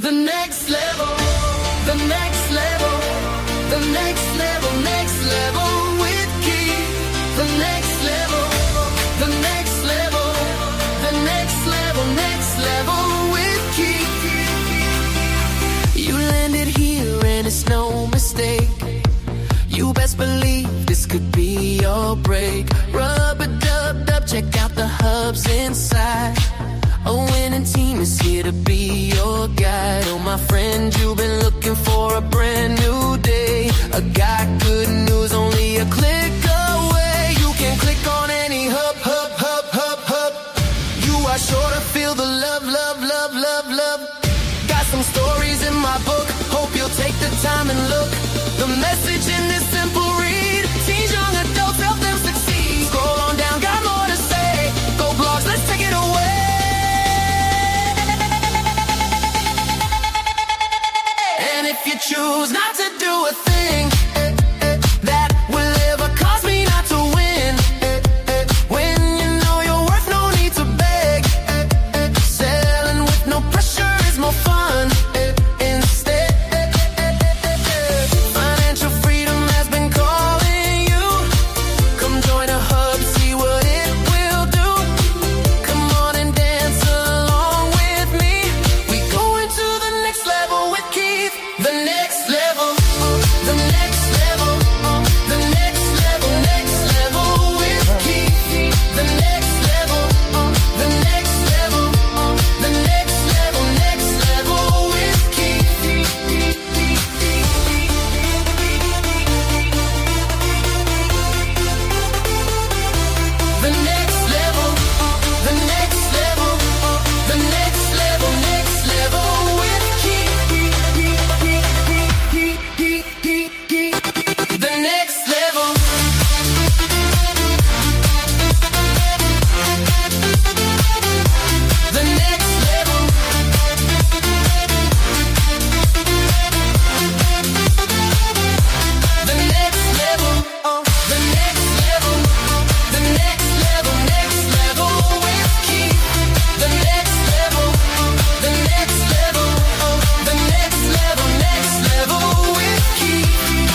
The next level, the next level, the next level, next level with Keith. The next level, the next level, the next level, next level with Keith. You landed here and it's no mistake. You best believe this could be your break. Rub-a-dub-dub, check out the hubs inside. A winning team is here to be your guide. Oh, my friend, you've been looking for a brand new day. I got good news, only a click away. You can click on any hub, hub, hub, hub, hub. You are sure to feel the love, love, love, love, love. Got some stories in my book, hope you'll take the time and look. The message in this simple read: teens, young adults, help them succeed. Scroll on down, got more to say. Go blogs, let's take it away. And if you choose not to do a thing that will ever cause me not to win, when you know your worth, no need to beg. Selling with no pressure is more fun. Instead, financial freedom has been calling you. Come join a hub, see what it will do. Come on and dance along with me. We go into the next level with Keith. The next level, the next level, the next level, next level with Keith. The next level, the next level, the next level, next level with Keith. The next level, the next level, the next level, next level with Keith. The next level. The next level. The next level. The next level. The next level. Next level with Keith. The next level. The next level. The next level. Next level with Keith.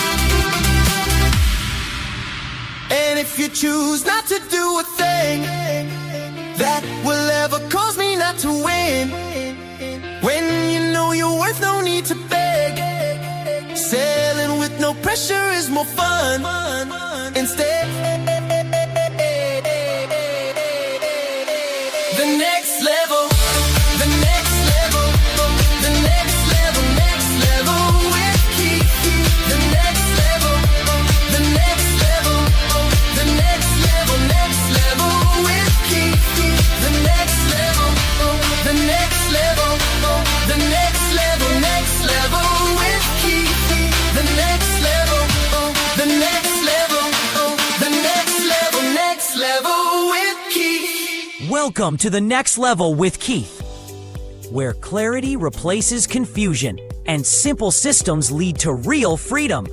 And if you choose not to do a thing that will ever cause me not to win, when you know your worth, no need to beg. Sailing with no pressure is more fun. Instead, the next level, the next level, the next level, next level with Keith. The next level, the next level, the next level, next level with Keith. The next level, the next level, the next level, next level with Keith. The next level, the next level, the next level, next level with Keith. Welcome to the Next Level with Keith, where clarity replaces confusion and simple systems lead to real freedom.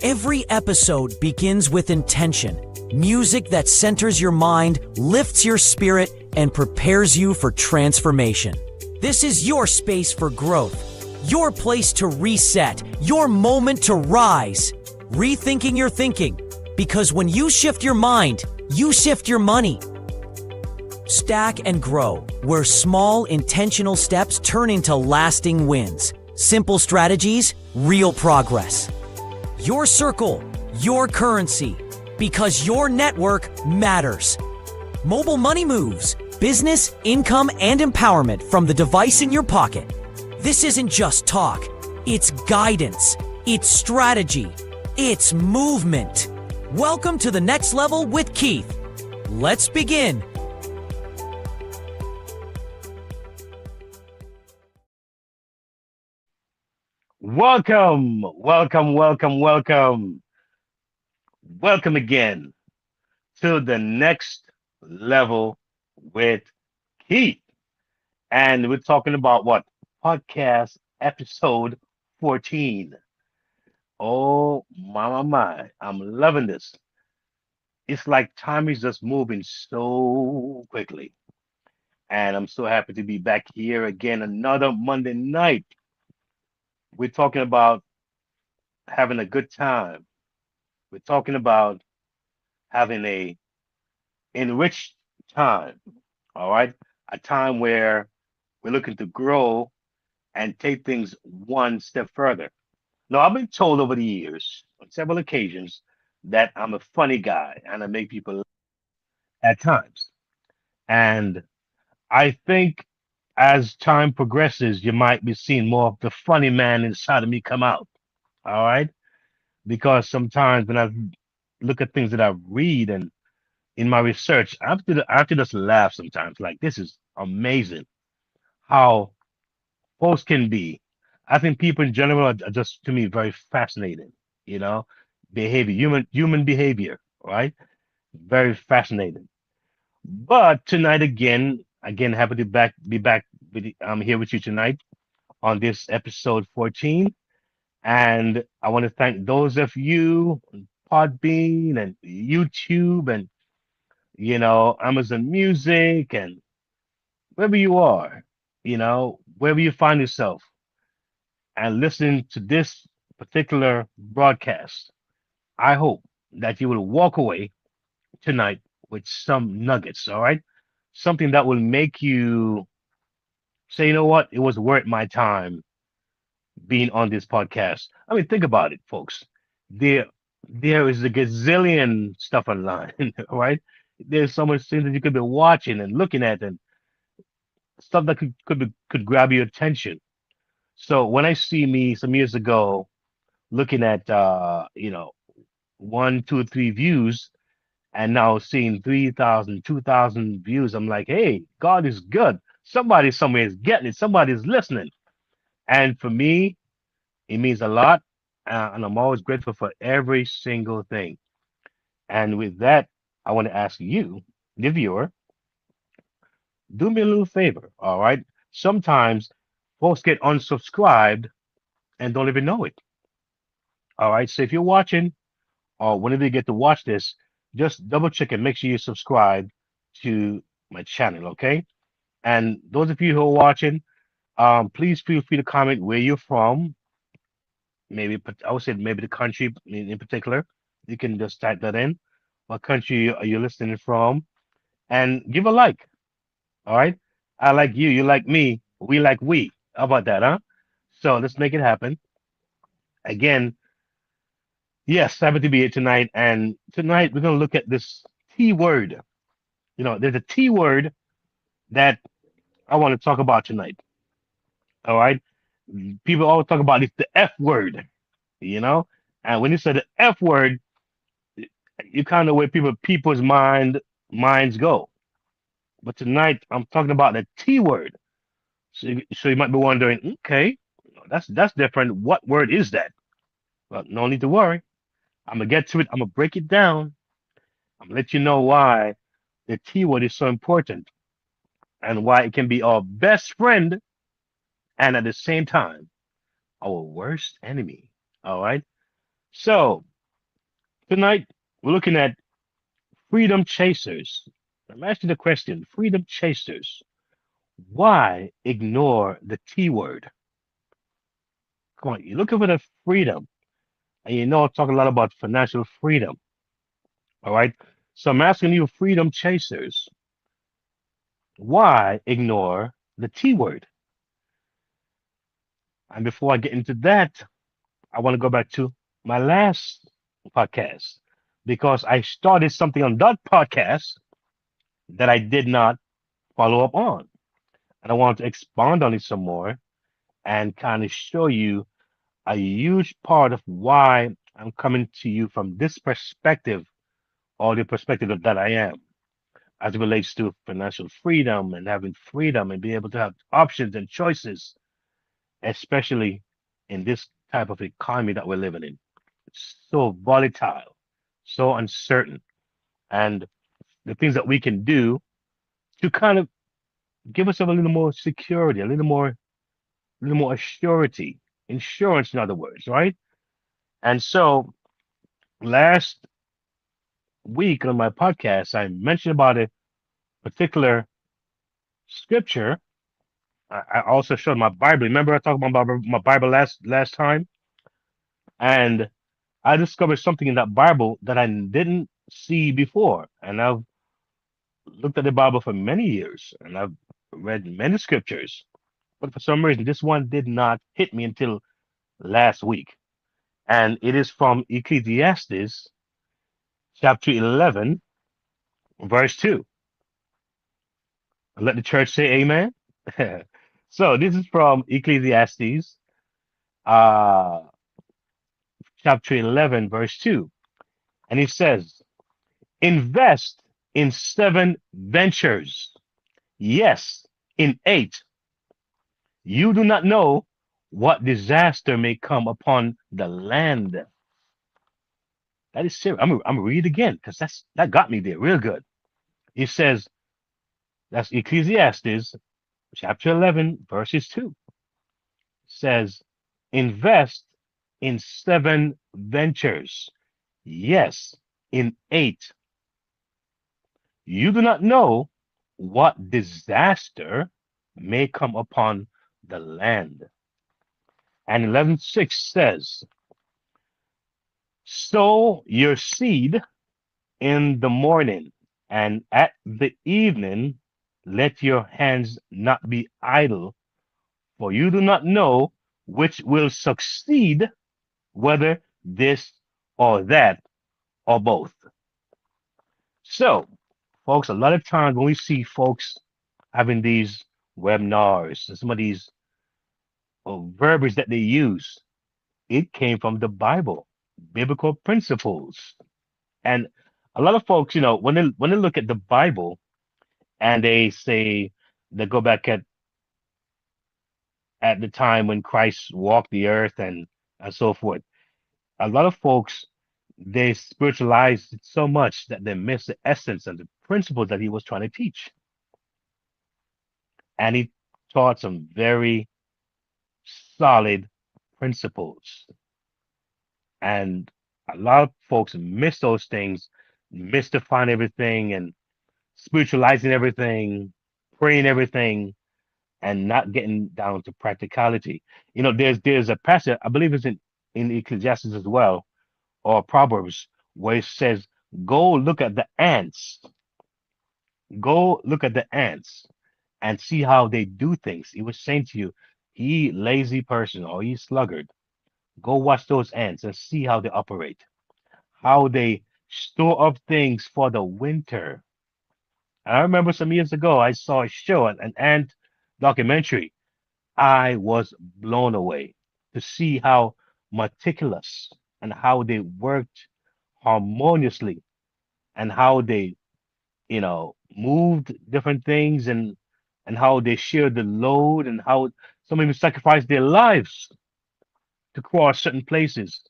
Every episode begins with intention, music that centers your mind, lifts your spirit, and prepares you for transformation. This is your space for growth, your place to reset, your moment to rise. Rethinking your thinking, because when you shift your mind, you shift your money. Stack and grow, where small intentional steps turn into lasting wins. Simple strategies, real progress. Your circle, your currency, because your network matters. Mobile money moves, business, income, and empowerment from the device in your pocket. This isn't just talk, it's guidance, it's strategy, it's movement. Welcome to the Next Level with Keith. Let's begin. Welcome, welcome, welcome, welcome. Welcome again to the Next Level with Keith. And we're talking about what? Podcast episode 14. Oh, my. I'm loving this. It's like time is just moving so quickly. And I'm so happy to be back here again another Monday night. We're talking about having a good time. We're talking about having a enriched time, all right? A time where we're looking to grow and take things one step further. Now, I've been told over the years on several occasions that I'm a funny guy and I make people laugh at times. And I think as time progresses, you might be seeing more of the funny man inside of me come out. All right. Because sometimes when I look at things that I read and in my research, I have to just laugh sometimes. Like, this is amazing how folks can be. I think people in general are just, to me, very fascinating, you know, behavior, human behavior, right? Very fascinating. But tonight again, happy to be back I'm here with you tonight on this episode 14. And I want to thank those of you on Podbean and YouTube and Amazon Music and wherever you are, wherever you find yourself and listening to this particular broadcast. I hope that you will walk away tonight with some nuggets, all right? Something that will make you say, you know what, it was worth my time being on this podcast. I mean, think about it, folks. There, there is a gazillion stuff online, right? There's so much things that you could be watching and looking at, and stuff that could grab your attention. So when I see me some years ago looking at one, two, three views, and now seeing 3,000, 2,000 views, I'm like, hey, God is good. Somebody somewhere is getting it. Somebody's listening. And for me, it means a lot, and I'm always grateful for every single thing. And with that, I want to ask you, the viewer, do me a little favor, all right? Sometimes folks get unsubscribed and don't even know it, all right? So if you're watching or whenever you get to watch this, just double check and make sure you subscribe to my channel, okay? And those of you who are watching, please feel free to comment where you're from. Maybe I would say maybe the country in particular. You can just type that in. What country are you listening from? And give a like. All right. I like you. You like me. We like we. How about that, huh? So let's make it happen. Again, yes, happy to be here tonight. And tonight we're gonna look at this T word. There's a T word that I want to talk about tonight. All right. People always talk about it's the F word, you know? And when you say the F word, you kind of where people's minds go. But tonight I'm talking about the T word. So you might be wondering, okay, that's different. What word is that? Well, no need to worry. I'm gonna get to it. I'm gonna break it down. I'm gonna let you know why the T word is so important and why it can be our best friend and at the same time our worst enemy. All right. So tonight we're looking at freedom chasers. I'm asking the question, freedom chasers. Why ignore the T word? Come on, you're looking for the freedom. And I'm talking a lot about financial freedom. All right. So I'm asking you, freedom chasers, why ignore the T word? And before I get into that, I want to go back to my last podcast because I started something on that podcast that I did not follow up on. And I want to expand on it some more and kind of show you a huge part of why I'm coming to you from this perspective or the perspective that I am as it relates to financial freedom and having freedom and being able to have options and choices, especially in this type of economy that we're living in. It's so volatile, so uncertain, and the things that we can do to kind of give ourselves a little more security, a little more assurity, insurance, in other words, right? And so last week on my podcast, I mentioned about a particular scripture. I also showed my Bible. Remember I talked about my Bible last time, and I discovered something in that Bible that I didn't see before. And I've looked at the Bible for many years, and I've read many scriptures, but for some reason this one did not hit me until last week. And it is from Ecclesiastes chapter 11, verse 2. Let the church say amen. So this is from Ecclesiastes uh, chapter 11, verse 2. And it says, invest in seven ventures. Yes, in eight. You do not know what disaster may come upon the land. That is serious. I'm gonna read it again because that got me there real good. It says, that's Ecclesiastes chapter 11, verses 2. Says, invest in seven ventures. Yes, in eight. You do not know what disaster may come upon the land. And 11:6 says, sow your seed in the morning, and at the evening let your hands not be idle, for you do not know which will succeed, whether this or that or both. So, folks, a lot of times when we see folks having these webinars and some of these verbiage that they use, it came from the Bible, biblical principles. And a lot of folks, when they look at the Bible and they say they go back at the time when Christ walked the earth and so forth. A lot of folks, they spiritualize it so much that they miss the essence and the principles that he was trying to teach. And he taught some very solid principles. And a lot of folks miss those things, mystifying everything and spiritualizing everything, praying everything, and not getting down to practicality. There's a passage, I believe it's in Ecclesiastes as well, or Proverbs, where it says, go look at the ants. Go look at the ants and see how they do things. He was saying to you, he lazy person or he sluggard, go watch those ants and see how they operate, how they store up things for the winter. And I remember some years ago, I saw a show, an ant documentary. I was blown away to see how meticulous and how they worked harmoniously and how they, moved different things and how they shared the load and how some even sacrificed their lives to cross certain places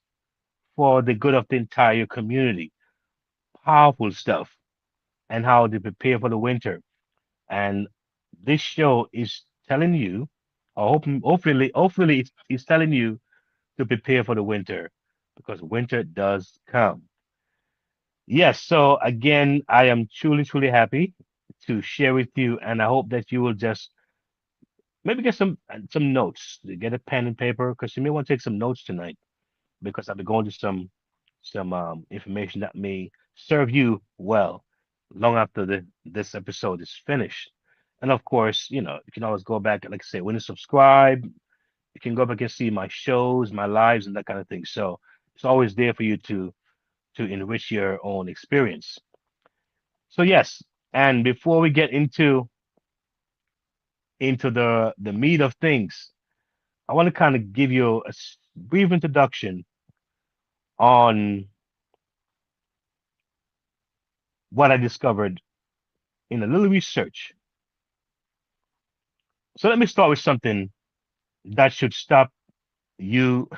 for the good of the entire community. Powerful stuff. And how they prepare for the winter. And this show is telling you, or hopefully it's telling you to prepare for the winter because winter does come. Yes, so again, I am truly, truly happy to share with you, and I hope that you will just maybe get some notes, get a pen and paper, because you may want to take some notes tonight, because I'll be going to some information that may serve you well long after this episode is finished. And of course, you can always go back, like I say, when you subscribe, you can go back and see my shows, my lives, and that kind of thing. So it's always there for you to enrich your own experience. So yes, and before we get into the meat of things, I want to kind of give you a brief introduction on what I discovered in a little research. So let me start with something that should stop you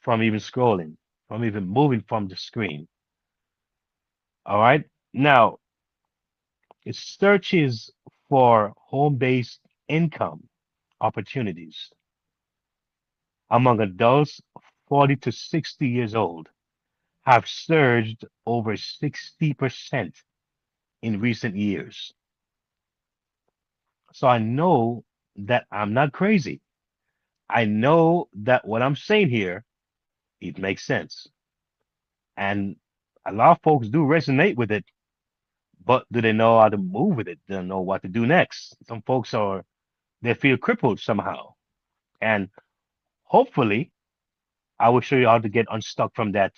from even scrolling, from even moving from the screen. All right. Now, it searches for home-based income opportunities among adults 40 to 60 years old have surged over 60% in recent years. So I know that I'm not crazy. I know that what I'm saying here, it makes sense. And a lot of folks do resonate with it, but do they know how to move with it? They don't know what to do next. Some folks are, they feel crippled somehow. And hopefully, I will show you how to get unstuck from that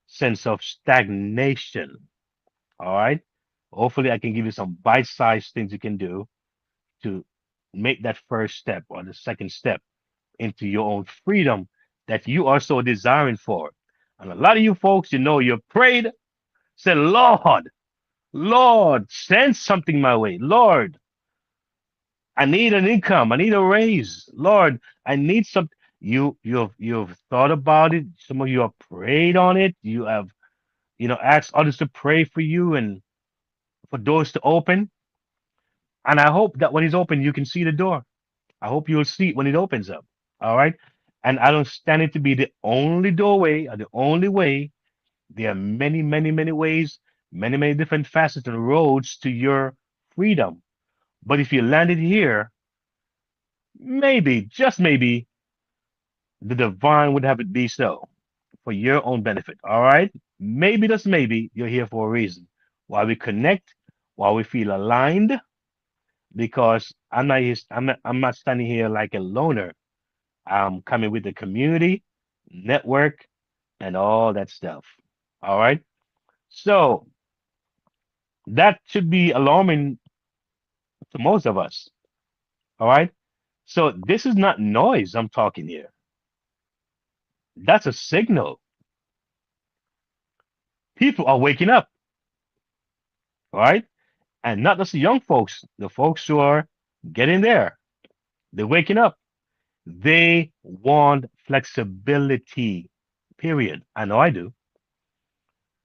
sense of stagnation. All right. Hopefully, I can give you some bite sized things you can do to make that first step or the second step into your own freedom that you are so desiring for. And a lot of you folks, you know, you prayed, said, Lord, Lord, send something my way. Lord, I need an income. I need a raise. Lord, I need some. You've thought about it. Some of you have prayed on it. You have, asked others to pray for you and for doors to open. And I hope that when it's open, you can see the door. I hope you'll see it when it opens up. All right. And I don't stand it to be the only doorway or the only way. There are many, many, many ways, many, many different facets and roads to your freedom. But if you landed here, maybe, just maybe, the divine would have it be so for your own benefit. All right. Maybe, just maybe, you're here for a reason. While we connect, while we feel aligned, because I'm not standing here like a loner. I'm coming with the community, network, and all that stuff. All right. So that should be alarming to most of us. All right. So this is not noise I'm talking here. That's a signal. People are waking up. All right. And not just the young folks, the folks who are getting there. They're waking up. They want flexibility, period. I know I do.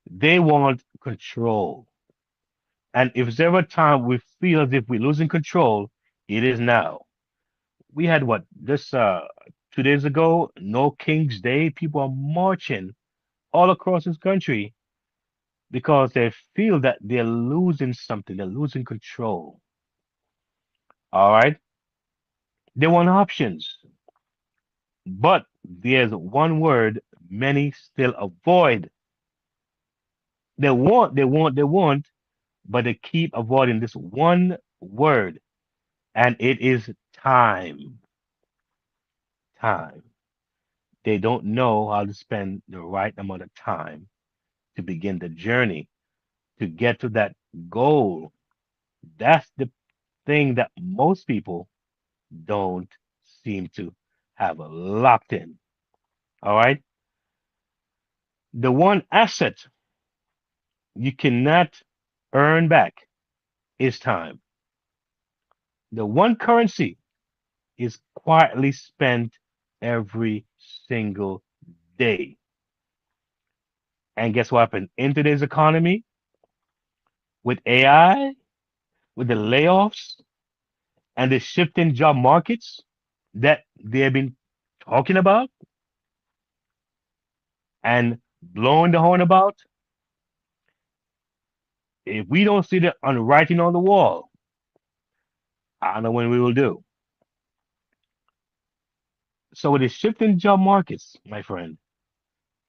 They want control. And if there's ever a time we feel as if we're losing control, it is now. We had what, this 2 days ago, No King's Day. People are marching all across this country because they feel that they're losing something, they're losing control. All right. They want options. But there's one word many still avoid. They want, but they keep avoiding this one word, and it is time. Time. They don't know how to spend the right amount of time to begin the journey, to get to that goal. That's the thing that most people don't seem to have locked in. All right. The one asset you cannot earn back is time. The one currency is quietly spent every single day. And guess what happened in today's economy? With AI, with the layoffs, and the shifting job markets that they've been talking about and blowing the horn about, if we don't see the writing on the wall, I don't know when we will do. So with the shifting job markets, my friend,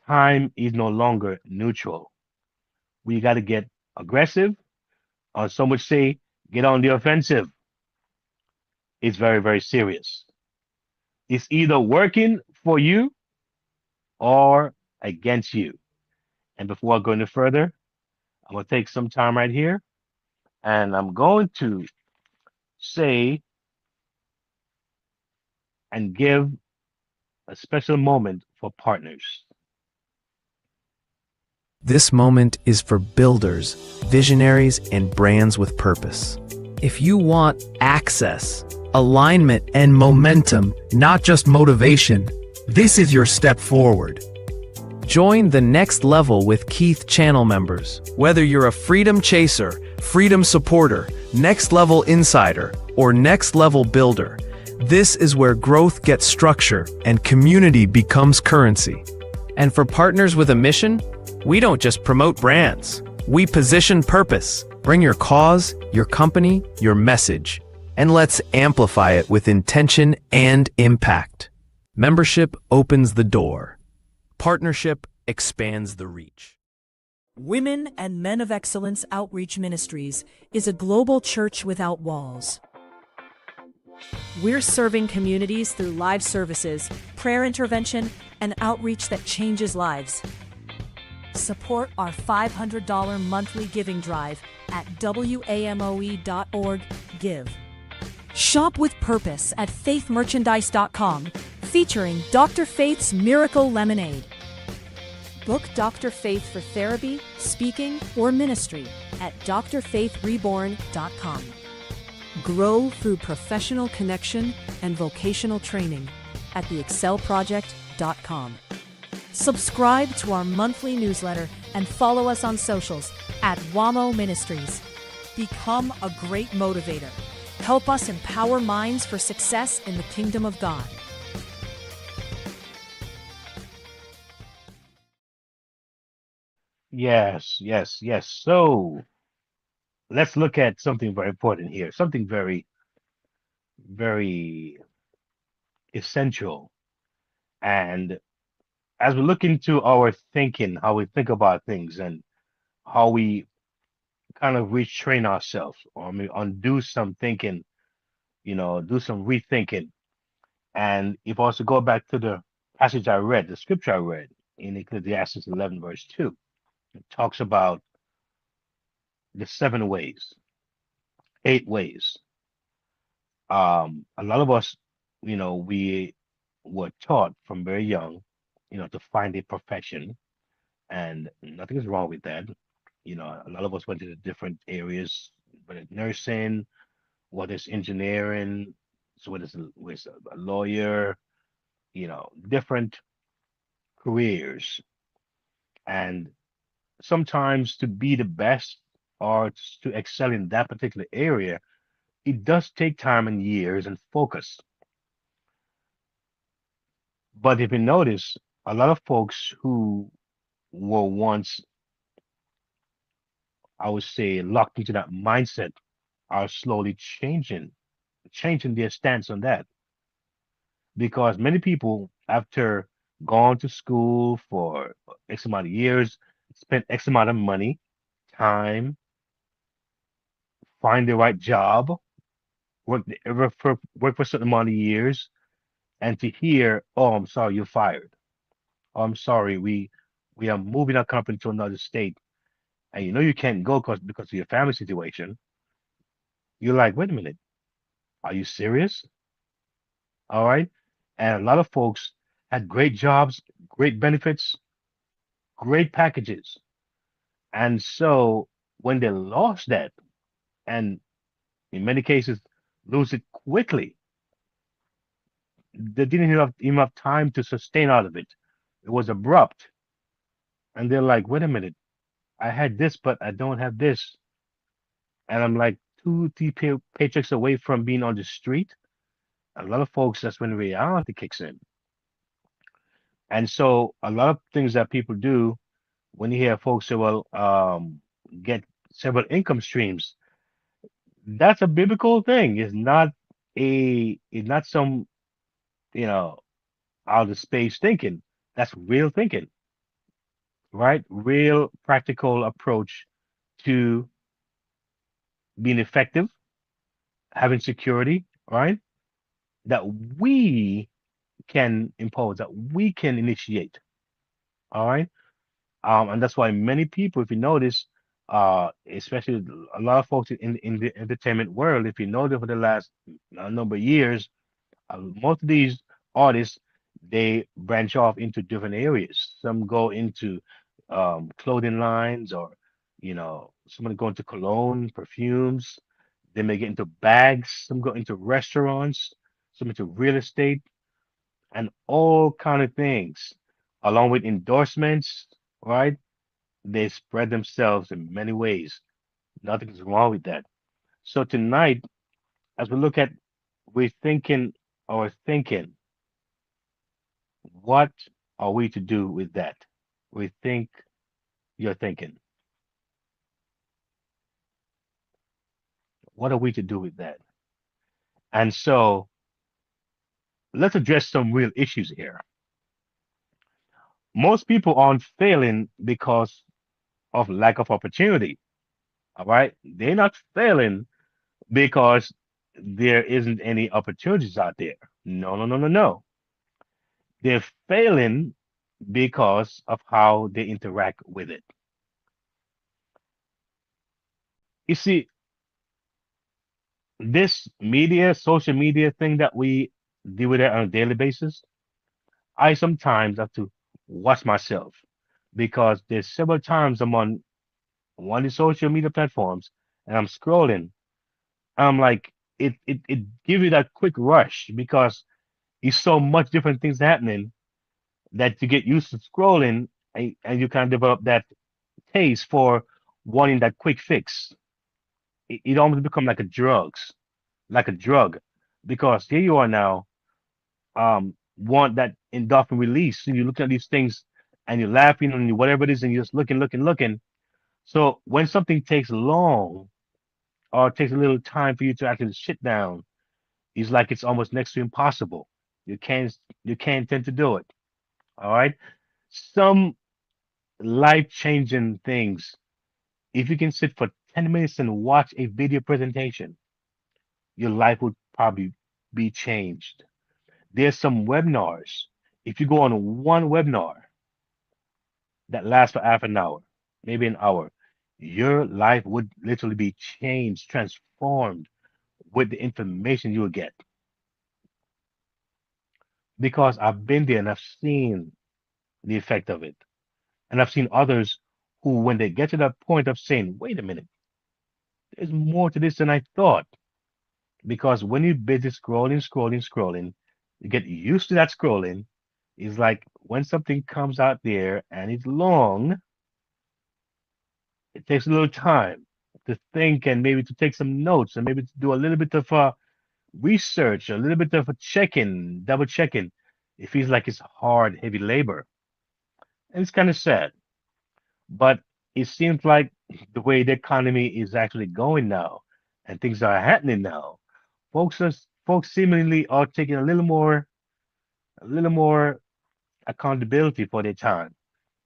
time is no longer neutral. We got to get aggressive, or some would say, get on the offensive. It's very, very serious. It's either working for you or against you. And before I go any further, I'm going to take some time right here, and I'm going to say and give a special moment for partners. This moment is for builders, visionaries, and brands with purpose. If you want access, alignment, and momentum, not just motivation, this is your step forward. Join the next level with Keith channel members. Whether you're a freedom chaser, freedom supporter, next level insider, or next level builder, this is where growth gets structure and community becomes currency. And for partners with a mission, we don't just promote brands. We position purpose. Bring your cause, your company, your message. and let's amplify it with intention and impact. Membership opens the door. Partnership expands the reach. Women and Men of Excellence Outreach Ministries is a global church without walls. We're serving communities through live services, prayer intervention, and outreach that changes lives. Support our $500 monthly giving drive at WAMOE.org/give. Shop with purpose at faithmerchandise.com, featuring Dr. Faith's Miracle Lemonade. Book Dr. Faith for therapy, speaking, or ministry at drfaithreborn.com. Grow through professional connection and vocational training at theexcelproject.com. Subscribe to our monthly newsletter and follow us on socials at WAMO Ministries. Become a great motivator. Help us empower minds for success in the kingdom of God. Yes, yes, yes. So let's look at something very important here, something very, very essential. And as we look into our thinking, how we think about things and how we kind of retrain ourselves, or I mean, undo some thinking, do some rethinking. And if I was to go back to the passage I read, the scripture I read in Ecclesiastes 11, verse 2, it talks about the 7 ways, 8 ways. A lot of us, we were taught from very young, to find a profession, and nothing is wrong with that. A lot of us went to the different areas, whether it's nursing, whether it's engineering, so whether it's a lawyer, different careers. And sometimes to be the best or to excel in that particular area, it does take time and years and focus. But if you notice, a lot of folks who were once, I would say, locked into that mindset are slowly changing their stance on that. Because many people, after going to school for X amount of years, spent X amount of money, time, find the right job, work for a certain amount of years, and to hear, "Oh, I'm sorry, you're fired. Oh, I'm sorry, we are moving our company to another state, and you know you can't go because of your family situation." You're like, "Wait a minute, are you serious?" All right. And a lot of folks had great jobs, great benefits, great packages. And so when they lost that, and in many cases lose it quickly, they didn't have enough time to sustain out of it. It was abrupt. And they're like, "wait a minute, I had this, but I don't have this." And I'm like 2, 3 paychecks away from being on the street. A lot of folks, that's when reality kicks in. And so a lot of things that people do when you hear folks say, "well, get several income streams," that's a biblical thing. It's not some, you know, out of space thinking. That's real thinking, right? Real practical approach to being effective, having security, right? That we can impose, that we can initiate. All right. And that's why many people, if you notice, especially a lot of folks in the entertainment world, if you notice for the last number of years, most of these artists, they branch off into different areas. Some go into clothing lines, or someone go into cologne, perfumes. They may get into bags. Some go into restaurants. Some into real estate and all kind of things, along with endorsements. Right? They spread themselves in many ways. Nothing is wrong with that. So tonight, as we look at rethinking our thinking, what are we to do with that? Rethink your thinking. What are we to do with that? And so let's address some real issues here. Most people aren't failing because of lack of opportunity. All right. They're not failing because there isn't any opportunities out there. No, no, no, no, no. They're failing because of how they interact with it. You see, this media, social media thing that we deal with it on a daily basis, I sometimes have to watch myself because there's several times I'm on one of the social media platforms and I'm scrolling. I'm like, it gives you that quick rush because it's so much different things happening that you get used to scrolling and you kind of develop that taste for wanting that quick fix. It almost become like a drug, because here you are now, want that endorphin release. So you're looking at these things and you're laughing and whatever it is, and you're just looking, looking, looking. So when something takes long or takes a little time for you to actually sit down, it's like it's almost next to impossible. You can't you can't tend to do it. All right. Some life-changing things. If you can sit for 10 minutes and watch a video presentation, your life would probably be changed. There's some webinars. If you go on one webinar that lasts for half an hour, maybe an hour, your life would literally be changed, transformed with the information you will get. Because I've been there and I've seen the effect of it. And I've seen others who, when they get to that point of saying, wait a minute, there's more to this than I thought. Because when you're busy scrolling, scrolling, scrolling, you get used to that scrolling. It's like when something comes out there and it's long, it takes a little time to think and maybe to take some notes and maybe to do a little bit of research, a little bit of a checking, double checking. It feels like it's hard, heavy labor. And it's kind of sad. But it seems like the way the economy is actually going now and things are happening now, folks are folks seemingly are taking a little more accountability for their time,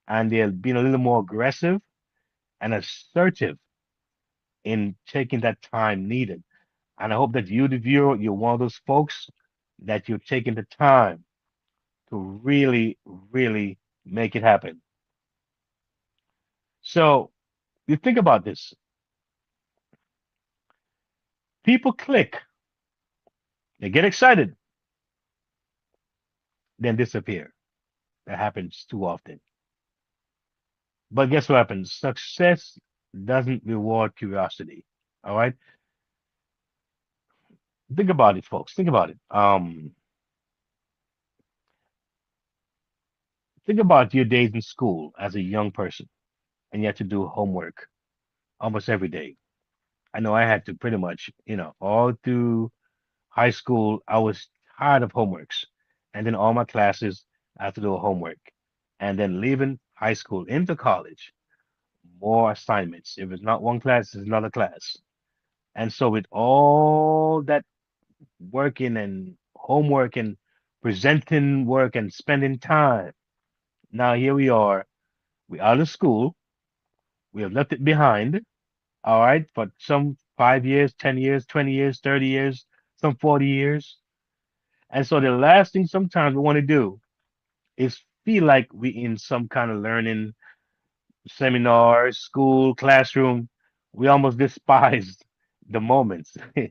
and they're being a little more aggressive and assertive in taking that time needed. And I hope that you, the viewer, you're one of those folks that you're taking the time to really, really make it happen. So you think about this. People click, they get excited, then disappear. That happens too often. But guess what happens? Success doesn't reward curiosity. All right. Think about it, folks. Think about it. Think about your days in school as a young person, and you had to do homework almost every day. I know I had to pretty much, all through high school, I was tired of homeworks. And then all my classes, I had to do homework. And then leaving high school into college, more assignments. If it's not one class, it's another class. And so with all that working and homework and presenting work and spending time, now here we are. We out of school. We have left it behind. All right, for some 5 years, 10 years, 20 years, 30 years, some 40 years. And so the last thing sometimes we want to do is feel like we in some kind of learning seminar, school, classroom. We almost despise the moments. You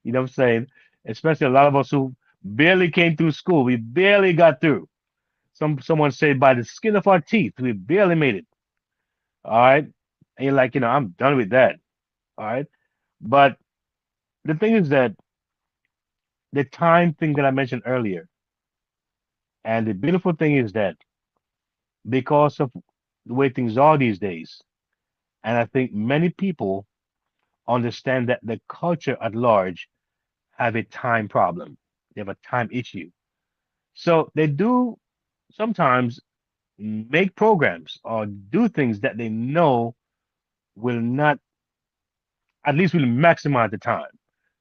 know what I'm saying? Especially a lot of us who barely came through school. We barely got through. Someone said by the skin of our teeth, we barely made it. All right. And you're like, I'm done with that. All right. But the thing is that the time thing that I mentioned earlier, and the beautiful thing is that because of the way things are these days, and I think many people understand that the culture at large have a time problem. They have a time issue. So they do sometimes make programs or do things that they know will not, at least will maximize the time.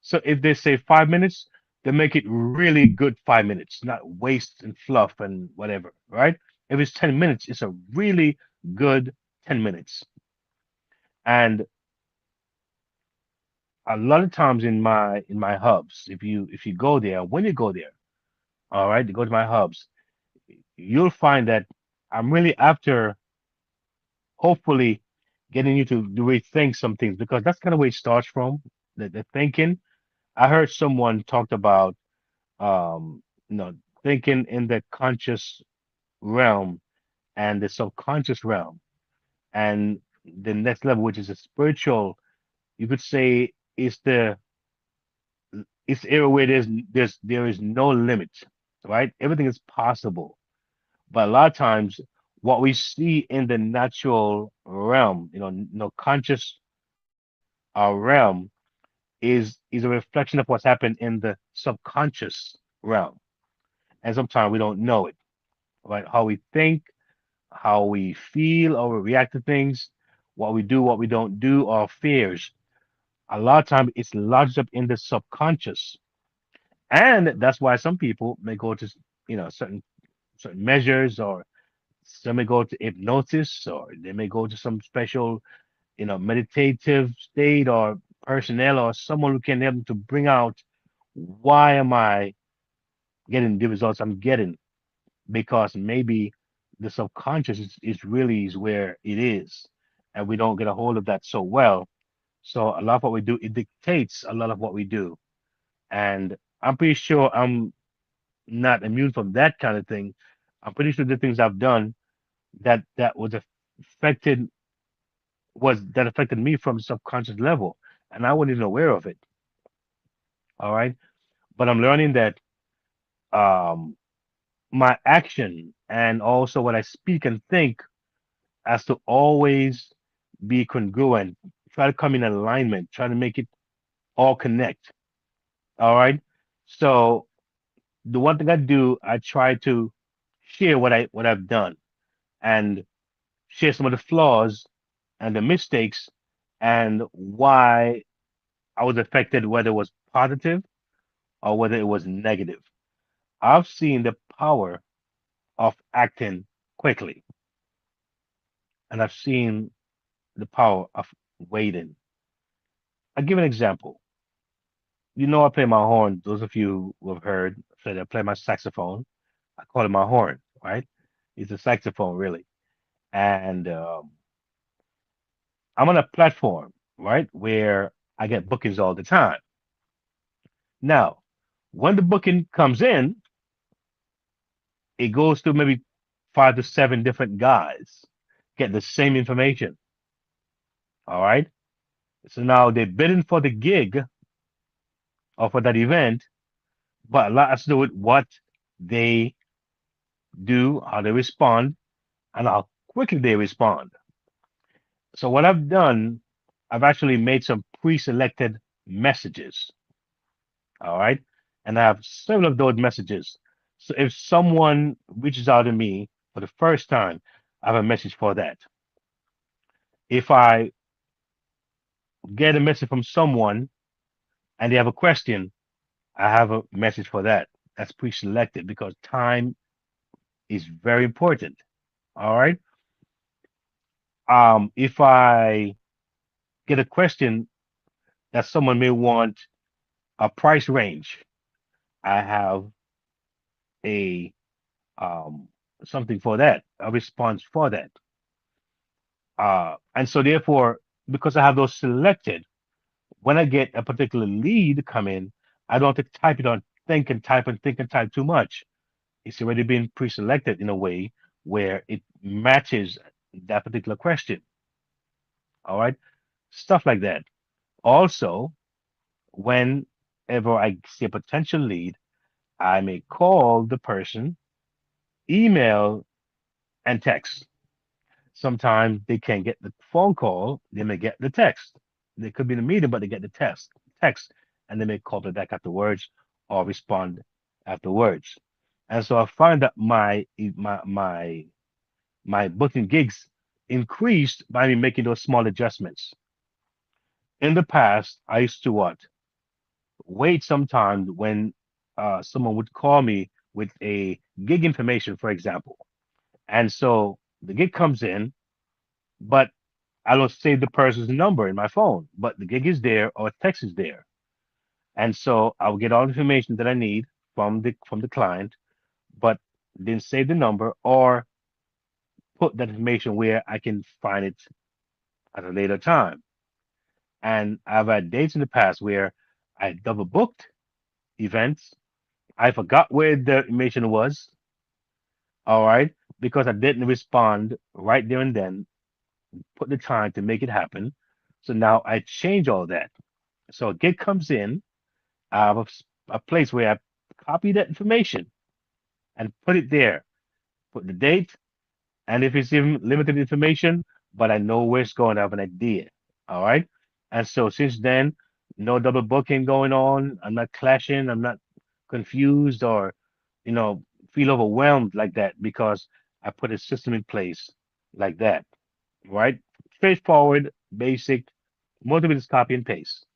So if they say 5 minutes, they make it really good 5 minutes, not waste and fluff and whatever, right? If it's 10 minutes, it's a really good 10 minutes. And a lot of times in my hubs, if you go there, when you go there, all right, you go to my hubs, you'll find that I'm really after hopefully getting you to rethink some things because that's kind of where it starts from, the thinking. I heard someone talked about um, you know, thinking in the conscious realm and the subconscious realm, and the next level, which is a spiritual, you could say, is it's the area where there is no limit, right? Everything is possible. But a lot of times, what we see in the natural realm, no conscious realm, is a reflection of what's happened in the subconscious realm, and sometimes we don't know it, right? How we think, how we feel, or we react to things, what we do, what we don't do, our fears. A lot of time, it's lodged up in the subconscious, and that's why some people may go to certain measures, or some may go to hypnosis, or they may go to some special meditative state, or personnel, or someone who can help them to bring out why am I getting the results I'm getting, because maybe the subconscious is really is where it is, and we don't get a hold of that so well. So a lot of what we do, it dictates a lot of what we do, and I'm pretty sure I'm not immune from that kind of thing. I'm pretty sure the things I've done that was affected that affected me from subconscious level, and I wasn't even aware of it. All right, but I'm learning that um, my action and also what I speak and think has to always be congruent. Try to come in alignment. Try to make it all connect. All right. So the one thing I do, I try to share what I've done and share some of the flaws and the mistakes and why I was affected, whether it was positive or whether it was negative. I've seen the power of acting quickly, and I've seen the power of waiting. I'll give an example. I play my horn. Those of you who have heard, said I play my saxophone. I call it my horn, right? It's a saxophone, really. And I'm on a platform, right, where I get bookings all the time. Now, when the booking comes in, it goes to maybe 5 to 7 different guys, get the same information. All right. So now they're bidding for the gig or for that event, but a lot has to do with what they do, how they respond, and how quickly they respond. So what I've done, I've actually made some pre-selected messages. All right. And I have several of those messages. So if someone reaches out to me for the first time, I have a message for that. If I get a message from someone and they have a question, I have a message for that. That's pre-selected because time is very important. All right. If I get a question that someone may want a price range, I have a um, something for that, a response for that. And so therefore, because I have those selected, when I get a particular lead come in, I don't have to type it on think and type too much. It's already been pre-selected in a way where it matches that particular question. All right. Stuff like that. Also, whenever I see a potential lead, I may call the person, email, and text. Sometimes they can't get the phone call, they may get the text. They could be in a meeting, but they get the text, and they may call me back afterwards or respond afterwards. And so I find that my booking gigs increased by me making those small adjustments. In the past, I used to what? wait sometimes when someone would call me with a gig information, for example. And so the gig comes in, but I don't save the person's number in my phone, but the gig is there or text is there. And so I'll get all the information that I need from the client, but then save the number or put that information where I can find it at a later time. And I've had dates in the past where I double booked events. I forgot where the information was, all right, because I didn't respond right there and then, put the time to make it happen. So now I change all that. So a gig comes in, I have a place where I copy that information and put it there, put the date, and if it's even limited information, but I know where it's going, I have an idea. All right. And so since then, no double booking going on. I'm not clashing. I'm not confused or, you know, feel overwhelmed like that because I put a system in place like that. Right. Straightforward, basic. Most of it is copy and paste,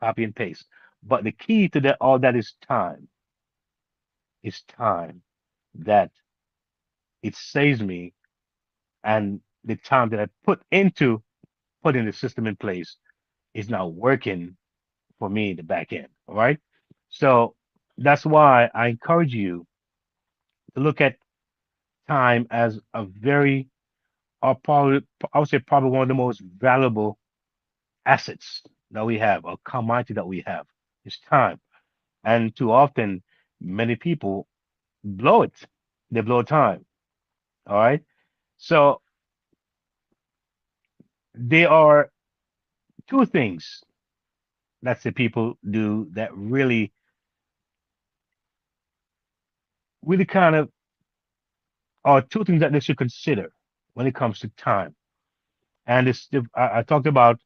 copy and paste. But the key to that, all that is time. Is time that it saves me and the time that I put into putting the system in place is now working for me in the back end. All right. So that's why I encourage you to look at time as a very, or probably, I would say, probably one of the most valuable assets that we have, or commodity that we have, is time. And too often, many people blow it. They blow time. All right. So there are two things that the people do that really, really kind of are two things that they should consider when it comes to time. And I talked about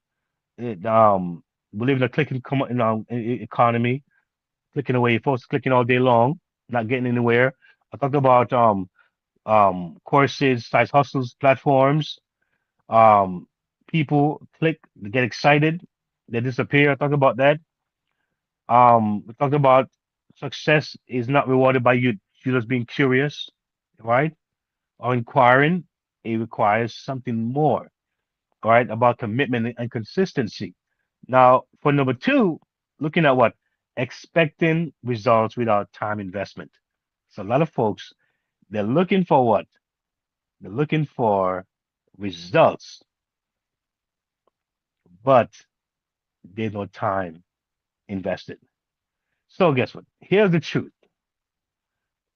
it, we live in a clicking economy, clicking away, folks clicking all day long, not getting anywhere. I talked about courses, side hustles, platforms. Um, People click, they get excited, they disappear. I talked about that. We talked about success is not rewarded by you just being curious, right? Or inquiring. It requires something more, right? About commitment and consistency. Now, for number two, looking at what? Expecting results without time investment. So a lot of folks, they're looking for what? They're looking for results, but there's no time invested. So guess what? Here's the truth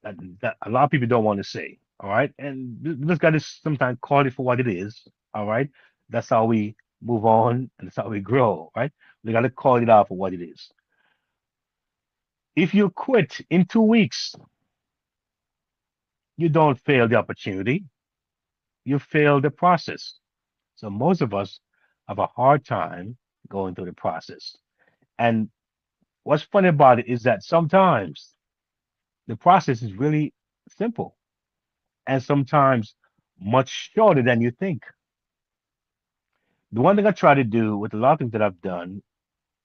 that a lot of people don't want to say. All right. And we just got to sometimes call it for what it is. All right. That's how we move on and that's how we grow. Right. We got to call it out for what it is. If you quit in 2 weeks, you don't fail the opportunity, you fail the process. So most of us have a hard time going through the process. And what's funny about it is that sometimes the process is really simple and sometimes much shorter than you think. The one thing I try to do with a lot of things that I've done,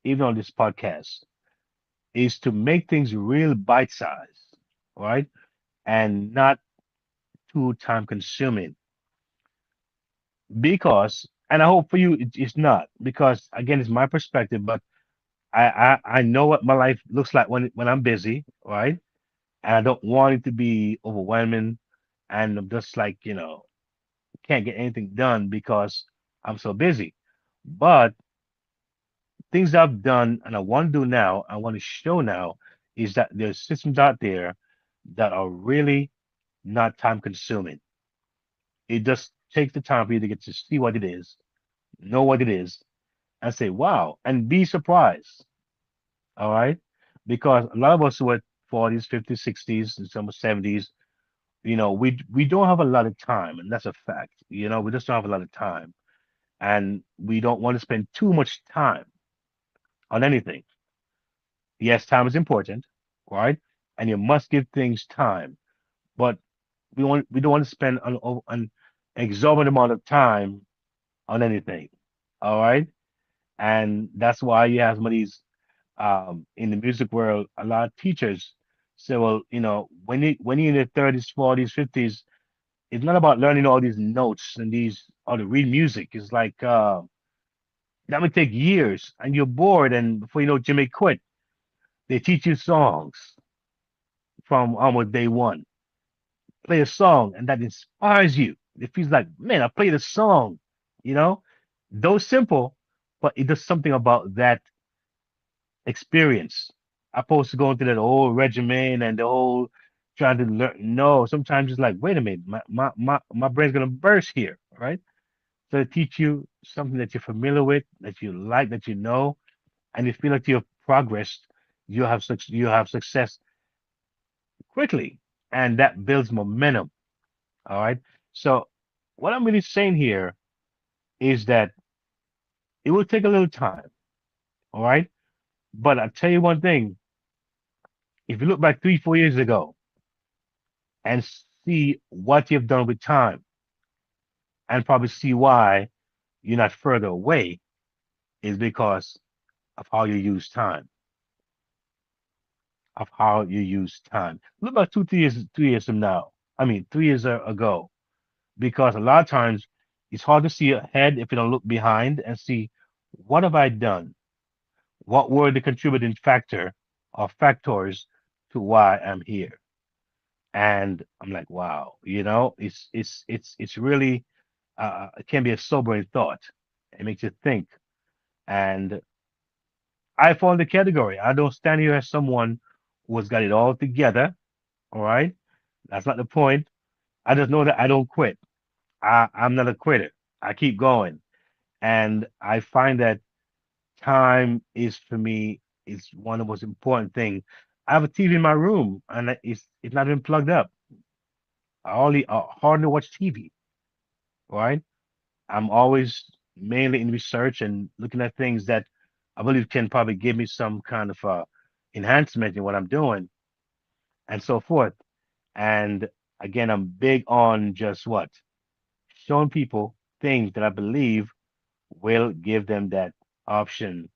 even on this podcast, is to make things real bite sized, right? And not too time consuming. Because, and I hope for you it's not, because again, it's my perspective, but I know what my life looks like when I'm busy, right? And I don't want it to be overwhelming and I'm just like, can't get anything done because I'm so busy. But things I've done and I want to do now, I want to show now is that there's systems out there that are really not time consuming. It just takes the time for you to get to see what it is, know what it is, and say, wow, and be surprised. All right. Because a lot of us who are 40s, 50s, 60s, and some are 70s, we don't have a lot of time, and that's a fact. We just don't have a lot of time. And we don't want to spend too much time on anything. Yes, time is important, right? And you must give things time. But we don't want to spend an exorbitant amount of time on anything. All right. And that's why you have some of these in the music world, a lot of teachers say, well, when you're in your 30s, 40s, 50s, it's not about learning all these notes and these or to read music. It's like that would take years, and you're bored, and before you know, it, you may quit. They teach you songs from almost day one. Play a song, and that inspires you. It feels like, man, I played a song. You know, though simple, but it does something about that experience. Opposed to going through that whole regimen and the whole trying to learn. No, sometimes it's like, wait a minute, my brain's gonna burst here, right? So they teach you something that you're familiar with, that you like, that you know, and you feel like you've progressed. You have success quickly, and that builds momentum. All right. So what I'm really saying here is that it will take a little time. All right. But I'll tell you one thing: if you look back 3, 4 years ago and see what you've done with time, and probably see why you're not further away, is because of how you use time. Of how you use time. Look about 2, 3 years from now. I mean, 3 years ago, because a lot of times it's hard to see ahead if you don't look behind and see what have I done? What were the contributing factor or factors to why I'm here? And I'm like, wow, it's really it can be a sobering thought. It makes you think. And I fall in the category. I don't stand here as someone who has got it all together. All right. That's not the point. I just know that I don't quit. I'm not a quitter. I keep going. And I find that time is for me is one of the most important thing. I have a TV in my room and it's not even plugged up. I hardly watch TV, right? I'm always mainly in research and looking at things that I believe can probably give me some kind of enhancement in what I'm doing and so forth. And again, I'm big on just what? Showing people things that I believe will give them that option,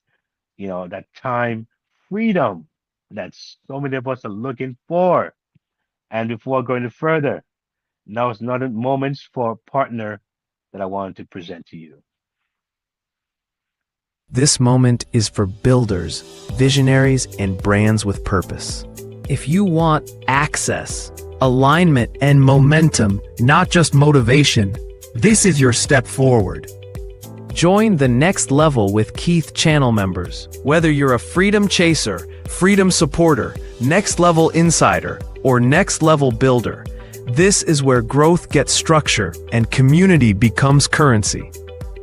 that time freedom that so many of us are looking for. And before going further, now it's not a moments for a partner that I wanted to present to you. This moment is for builders, visionaries, and brands with purpose. If you want access, alignment, and momentum, not just motivation, this is your step forward. Join the next level with Keith channel members. Whether you're a freedom chaser, freedom supporter, next level insider, or next level builder, this is where growth gets structure and community becomes currency.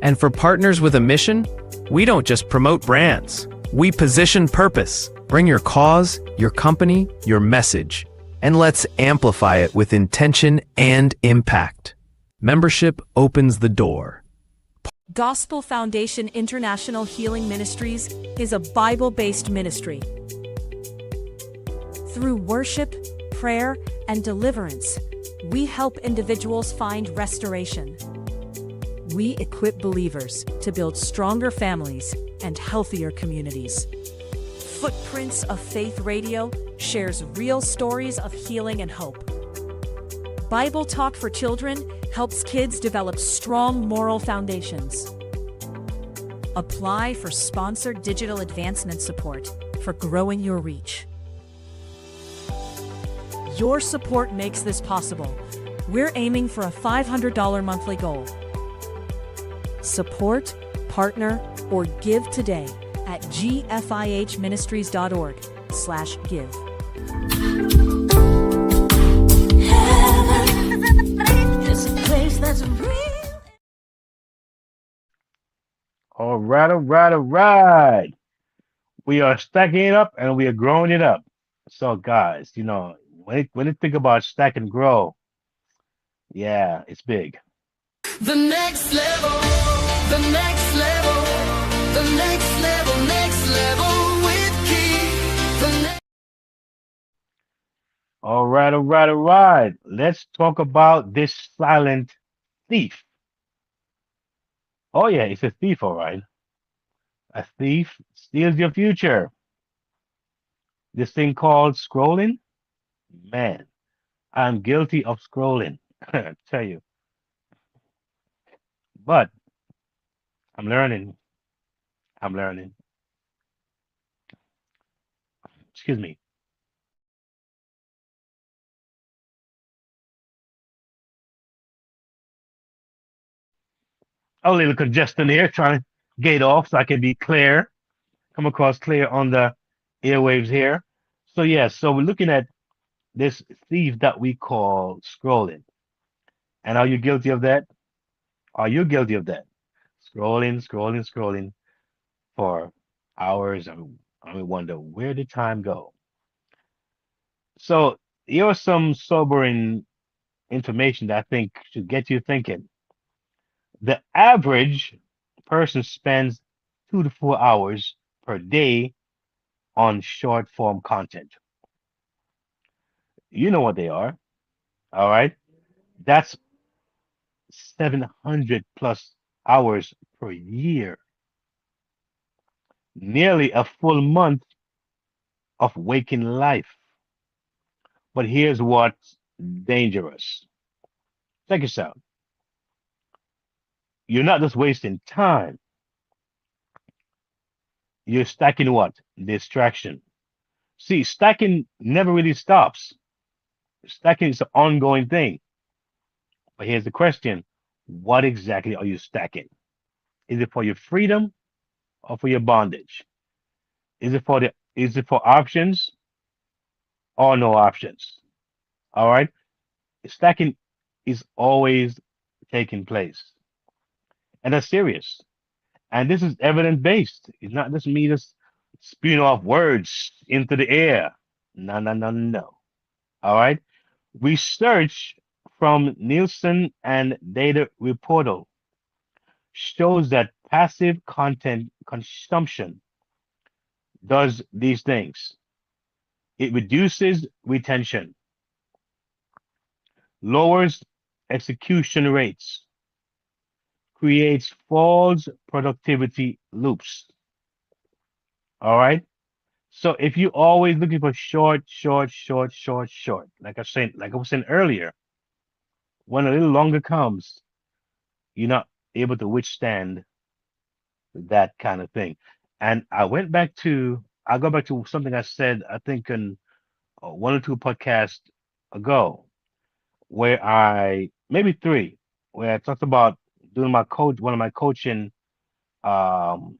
And for partners with a mission, we don't just promote brands. We position purpose. Bring your cause, your company, your message, and let's amplify it with intention and impact. Membership opens the door. Gospel Foundation International Healing Ministries is a Bible-based ministry. Through worship, prayer, and deliverance, we help individuals find restoration. We equip believers to build stronger families and healthier communities. Footprints of Faith Radio shares real stories of healing and hope. Bible Talk for Children helps kids develop strong moral foundations. Apply for sponsored digital advancement support for growing your reach. Your support makes this possible. We're aiming for a $500 monthly goal. Support, partner, or give today at gfihministries.org/give. It's a place that's real. All right, all right, all right. We are stacking it up and we are growing it up. So, guys, when you think about stack and grow, yeah, it's big. The next level, the next level, the next level, next level with Keith. The next All right, all right, all right. Let's talk about this silent thief. Oh, yeah, it's a thief, all right. A thief steals your future. This thing called scrolling, man, I'm guilty of scrolling. I tell you, but I'm learning. I'm learning. Excuse me. A little congestion here, trying to gate off so I can be clear, come across clear on the airwaves here. So yeah, so we're looking at this thief that we call scrolling. And are you guilty of that? Are you guilty of that? Scrolling, scrolling, scrolling for hours. I wonder where did time go? So here's some sobering information that I think should get you thinking. The average person spends 2 to 4 hours per day on short form content. You know what they are. All right. That's 700 plus hours per year, nearly a full month of waking life. But here's what's dangerous. Check this out. You're not just wasting time, you're stacking what? Distraction. See, stacking never really stops. Stacking is an ongoing thing. But here's the question: what exactly are you stacking? Is it for your freedom or for your bondage? Is it for options or no options? All right. Stacking is always taking place. And that's serious. And this is evidence based. It's not just me just spewing off words into the air. No, no, no, no. All right. Research from Nielsen and Data Reportal shows that passive content consumption does these things. It reduces retention, lowers execution rates, creates false productivity loops. All right. So if you're always looking for short, short, short, short, short, like I was saying earlier, when a little longer comes, you're not able to withstand that kind of thing. And I go back to something I said, I think in one or two podcasts ago, where maybe three, where I talked about doing one of my coaching, um,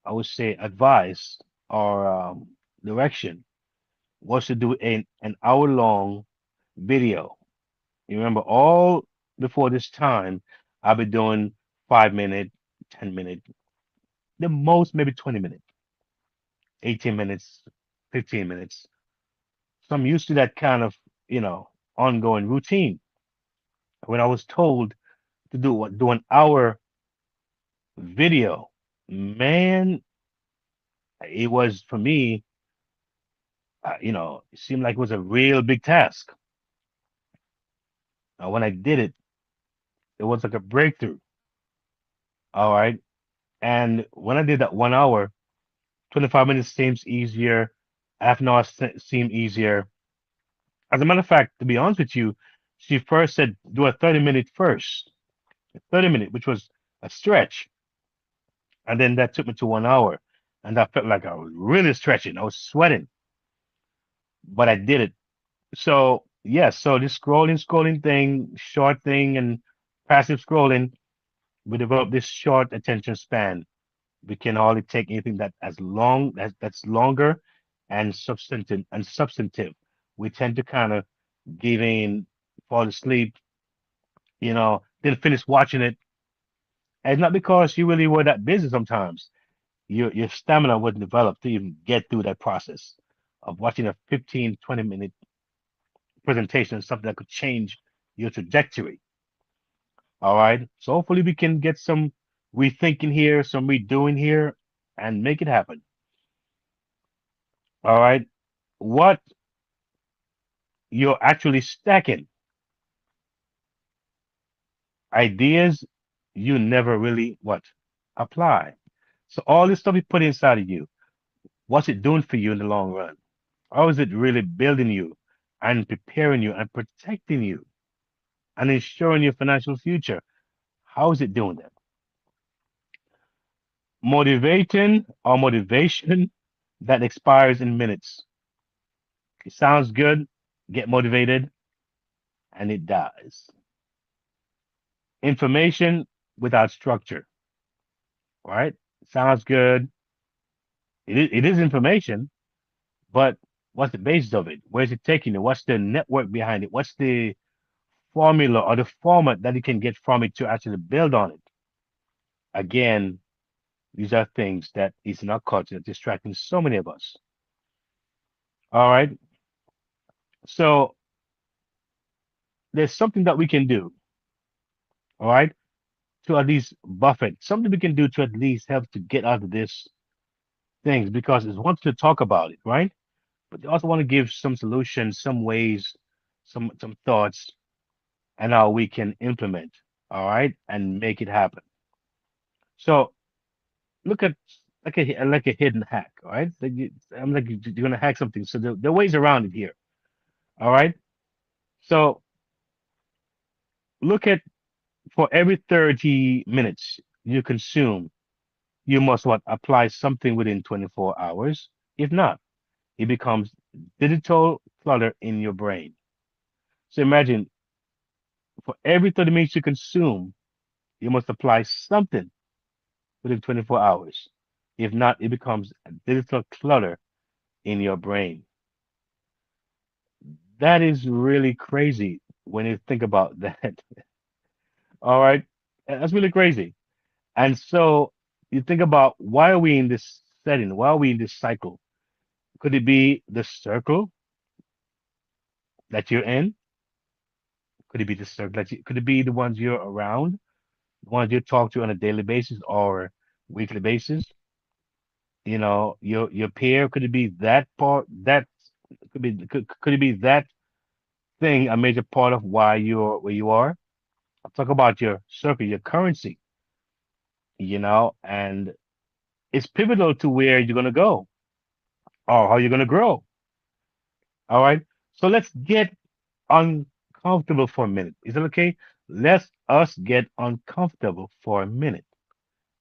I would say advice or direction was to do an hour long video. You remember all before this time, I've been doing 5 minute, 10 minute, the most maybe 20 minutes, 18 minutes, 15 minutes. So I'm used to that kind of, you know, ongoing routine. When I was told to do an hour video, man, it was for me, it seemed like it was a real big task. When I did it, it was like a breakthrough. All right. And when I did that 1 hour, 25 minutes seems easier. Half an hour seemed easier. As a matter of fact, to be honest with you, she first said do a 30-minute first, a 30-minute, which was a stretch. And then that took me to 1 hour. And I felt like I was really stretching. I was sweating, but I did it. So, yes, so this scrolling thing, short thing, and passive scrolling, we develop this short attention span. We can hardly take anything that's longer and substantive. We tend to kind of give in, fall asleep, then finish watching it. And it's not because you really were that busy sometimes. Your stamina wasn't developed to even get through that process of watching a 15, 20 minute presentation, something that could change your trajectory. All right. So hopefully we can get some rethinking here, some redoing here, and make it happen. All right. What you're actually stacking, ideas you never really what apply. So all this stuff you put inside of you, what's it doing for you in the long run? How is it really building you and preparing you and protecting you and ensuring your financial future? How is it doing that? Motivating or motivation that expires in minutes. It sounds good, get motivated, and it dies. Information without structure, right? Sounds good. It is information, but what's the basis of it? Where's it taking it? What's the network behind it? What's the formula or the format that you can get from it to actually build on it? Again, these are things that is in our culture distracting so many of us. All right. So there's something that we can do, all right, to at least buff it. Something we can do to at least help to get out of this things because it's one to talk about it, right? But they also want to give some solutions, some ways, some thoughts, and how we can implement, all right, and make it happen. So look at like a hidden hack, all right? I'm like you're gonna hack something. So there are ways around it here, all right? So look at for every 30 minutes you consume, you must what apply something within 24 hours. If not, it becomes digital clutter in your brain. So imagine for every 30 minutes you consume, you must apply something within 24 hours. If not, it becomes digital clutter in your brain. That is really crazy when you think about that. All right. That's really crazy. And so you think about why are we in this setting? Why are we in this cycle? Could it be the circle that you're in? Could it be the circle could it be the ones you're around, the ones you talk to on a daily basis or weekly basis? Your peer, could it be that part that could it be that thing a major part of why you're where you are? I'm talking about your circle, your currency, and it's pivotal to where you're gonna go or how you're gonna grow. All right. So let's get uncomfortable for a minute. Is that okay? Let us get uncomfortable for a minute.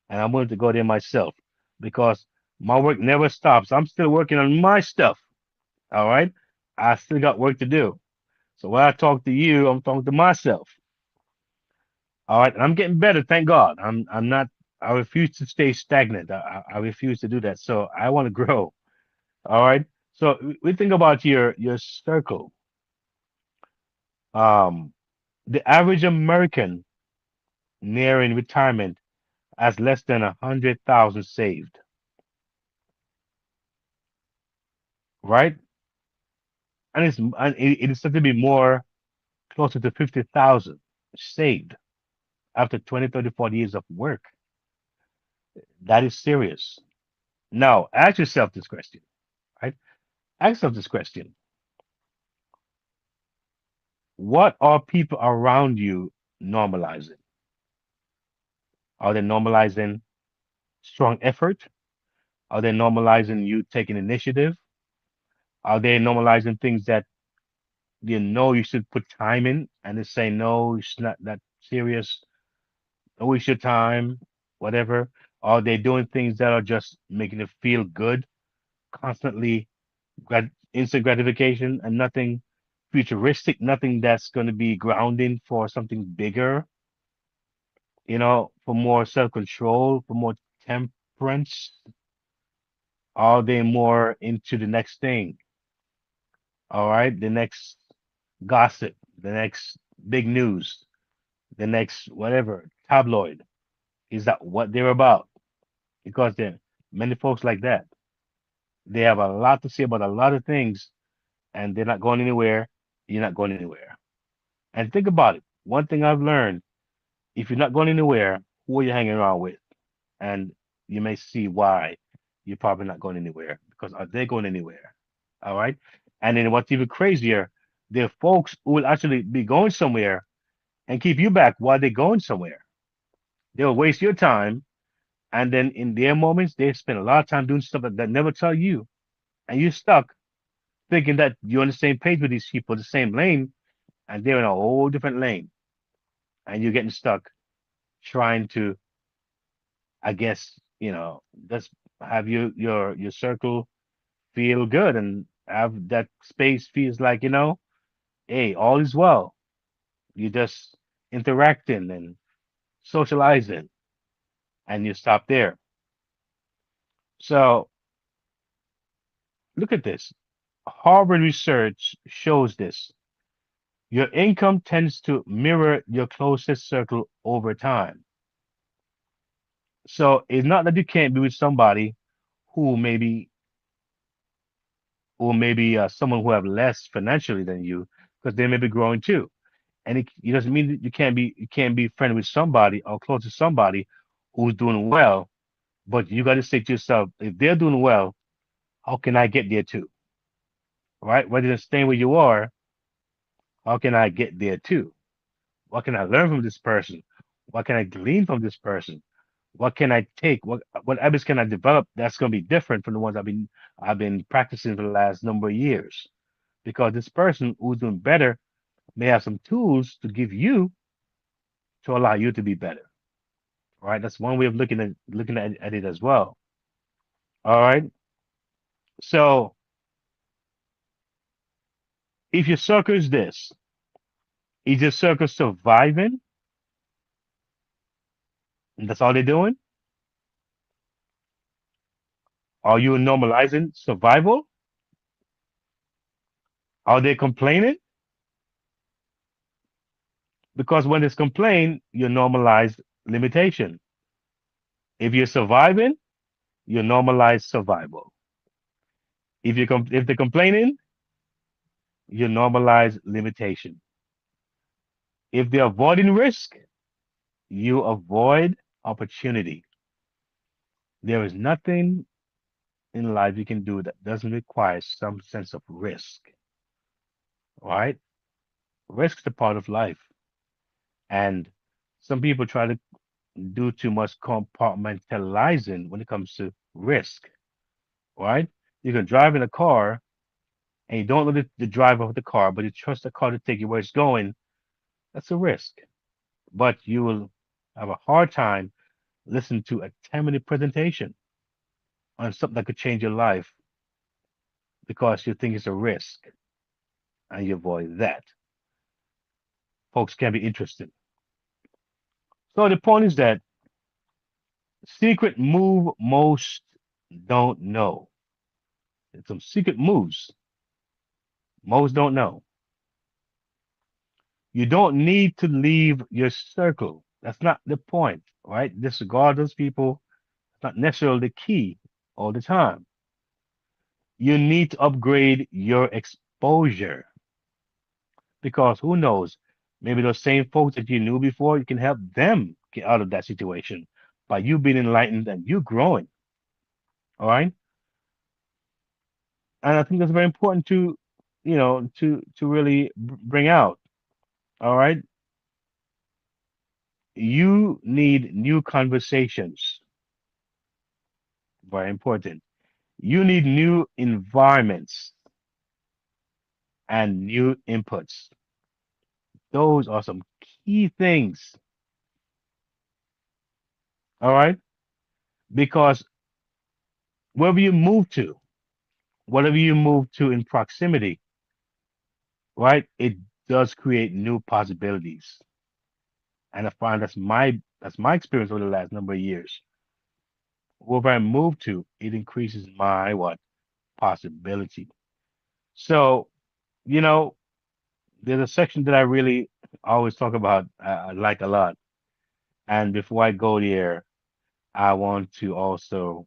And I'm willing to go there myself because my work never stops. I'm still working on my stuff. All right. I still got work to do. So when I talk to you, I'm talking to myself. All right. And I'm getting better, thank God. I'm not I refuse to stay stagnant. I refuse to do that. So I want to grow. All right. So we think about your circle. Um, the average American nearing retirement has less than 100,000 saved, right? And it is said to be more closer to 50,000 saved after 20, 30, 40 years of work. That is serious. Now, ask yourself this question, right? Ask yourself this question. What are people around you normalizing? Are they normalizing strong effort? Are they normalizing you taking initiative? Are they normalizing things that you know you should put time in and they say, no, it's not that serious. Don't waste your time, whatever. Are they doing things that are just making it feel good, constantly instant gratification and nothing futuristic, nothing that's going to be grounding for something bigger, for more self-control, for more temperance? Are they more into the next thing? All right, the next gossip, the next big news, the next whatever tabloid. Is that what they're about? Because there are many folks like that. They have a lot to say about a lot of things, and they're not going anywhere. You're not going anywhere. And think about it. One thing I've learned: if you're not going anywhere, who are you hanging around with? And you may see why you're probably not going anywhere. Because are they going anywhere? All right. And then what's even crazier, there are folks who will actually be going somewhere and keep you back while they're going somewhere. They'll waste your time. And then in their moments, they spend a lot of time doing stuff that never tell you. And you're stuck thinking that you're on the same page with these people, the same lane, and they're in a whole different lane, and you're getting stuck trying to, I guess, just have your circle feel good and have that space feels like, hey, all is well. You just interacting and socializing, and you stop there. So look at this. Harvard research shows this. Your income tends to mirror your closest circle over time. So it's not that you can't be with somebody who maybe someone who have less financially than you, because they may be growing too. And it doesn't mean that you can't be friend with somebody or close to somebody who's doing well, but you got to say to yourself, if they're doing well, how can I get there too? Right? Rather than staying where you are, how can I get there too? What can I learn from this person? What can I glean from this person? What can I take? What habits can I develop that's going to be different from the ones I've been practicing for the last number of years? Because this person who's doing better may have some tools to give you to allow you to be better. All right, that's one way of looking at it as well. All right. So if your circle is this, is your circle surviving? And that's all they're doing? Are you normalizing survival? Are they complaining? Because when there's complaint, you normalize limitation. If you're surviving, you normalize survival. If they're complaining, you normalize limitation. If they're avoiding risk, you avoid opportunity. There is nothing in life you can do that doesn't require some sense of risk. Right? Risk is a part of life. And some people try to do too much compartmentalizing when it comes to risk. Right? You can drive in a car and you don't know the driver of the car, but you trust the car to take you where it's going. That's a risk. But you will have a hard time listening to a 10-minute presentation on something that could change your life because you think it's a risk and you avoid that. Folks can be interested. So the point is that secret move most don't know. It's some secret moves most don't know. You don't need to leave your circle. That's not the point, right? Disregard those people. It's not necessarily the key all the time. You need to upgrade your exposure because who knows? Maybe those same folks that you knew before, you can help them get out of that situation by you being enlightened and you growing. All right. And I think that's very important to, to really bring out. All right. You need new conversations. Very important. You need new environments and new inputs. Those are some key things. All right. Because wherever you move to, whatever you move to in proximity, right, it does create new possibilities. And I find that's my experience over the last number of years. Wherever I move to, it increases my possibility. So, there's a section that I really always talk about, I like a lot. And before I go there, I want to also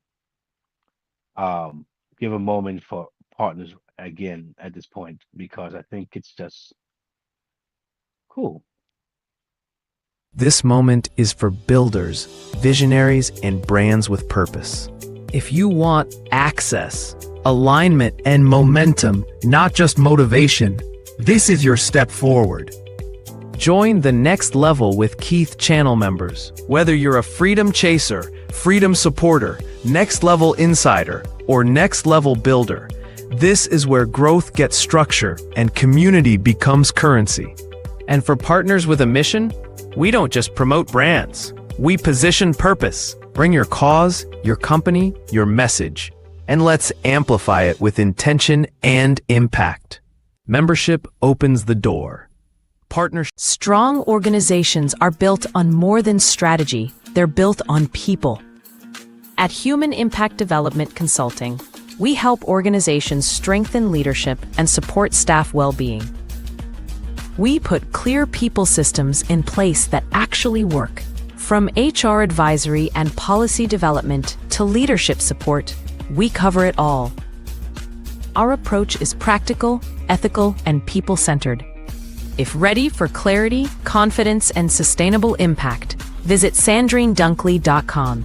give a moment for partners again at this point, because I think it's just cool. This moment is for builders, visionaries, and brands with purpose. If you want access, alignment, and momentum, not just motivation, this is your step forward. Join the next level with Keith channel members. Whether you're a freedom chaser, freedom supporter, next level insider, or next level builder, This is where growth gets structure and community becomes currency. And for partners with a mission, we don't just promote brands. We position purpose. Bring your cause, your company, your message, and let's amplify it with intention and impact. Membership opens the door. Partnership. Strong organizations are built on more than strategy, they're built on people. At Human Impact Development Consulting, we help organizations strengthen leadership and support staff well-being. We put clear people systems in place that actually work. From HR advisory and policy development to leadership support, we cover it all. Our approach is practical, ethical, and people-centered. If ready for clarity, confidence, and sustainable impact, visit sandrinedunkley.com.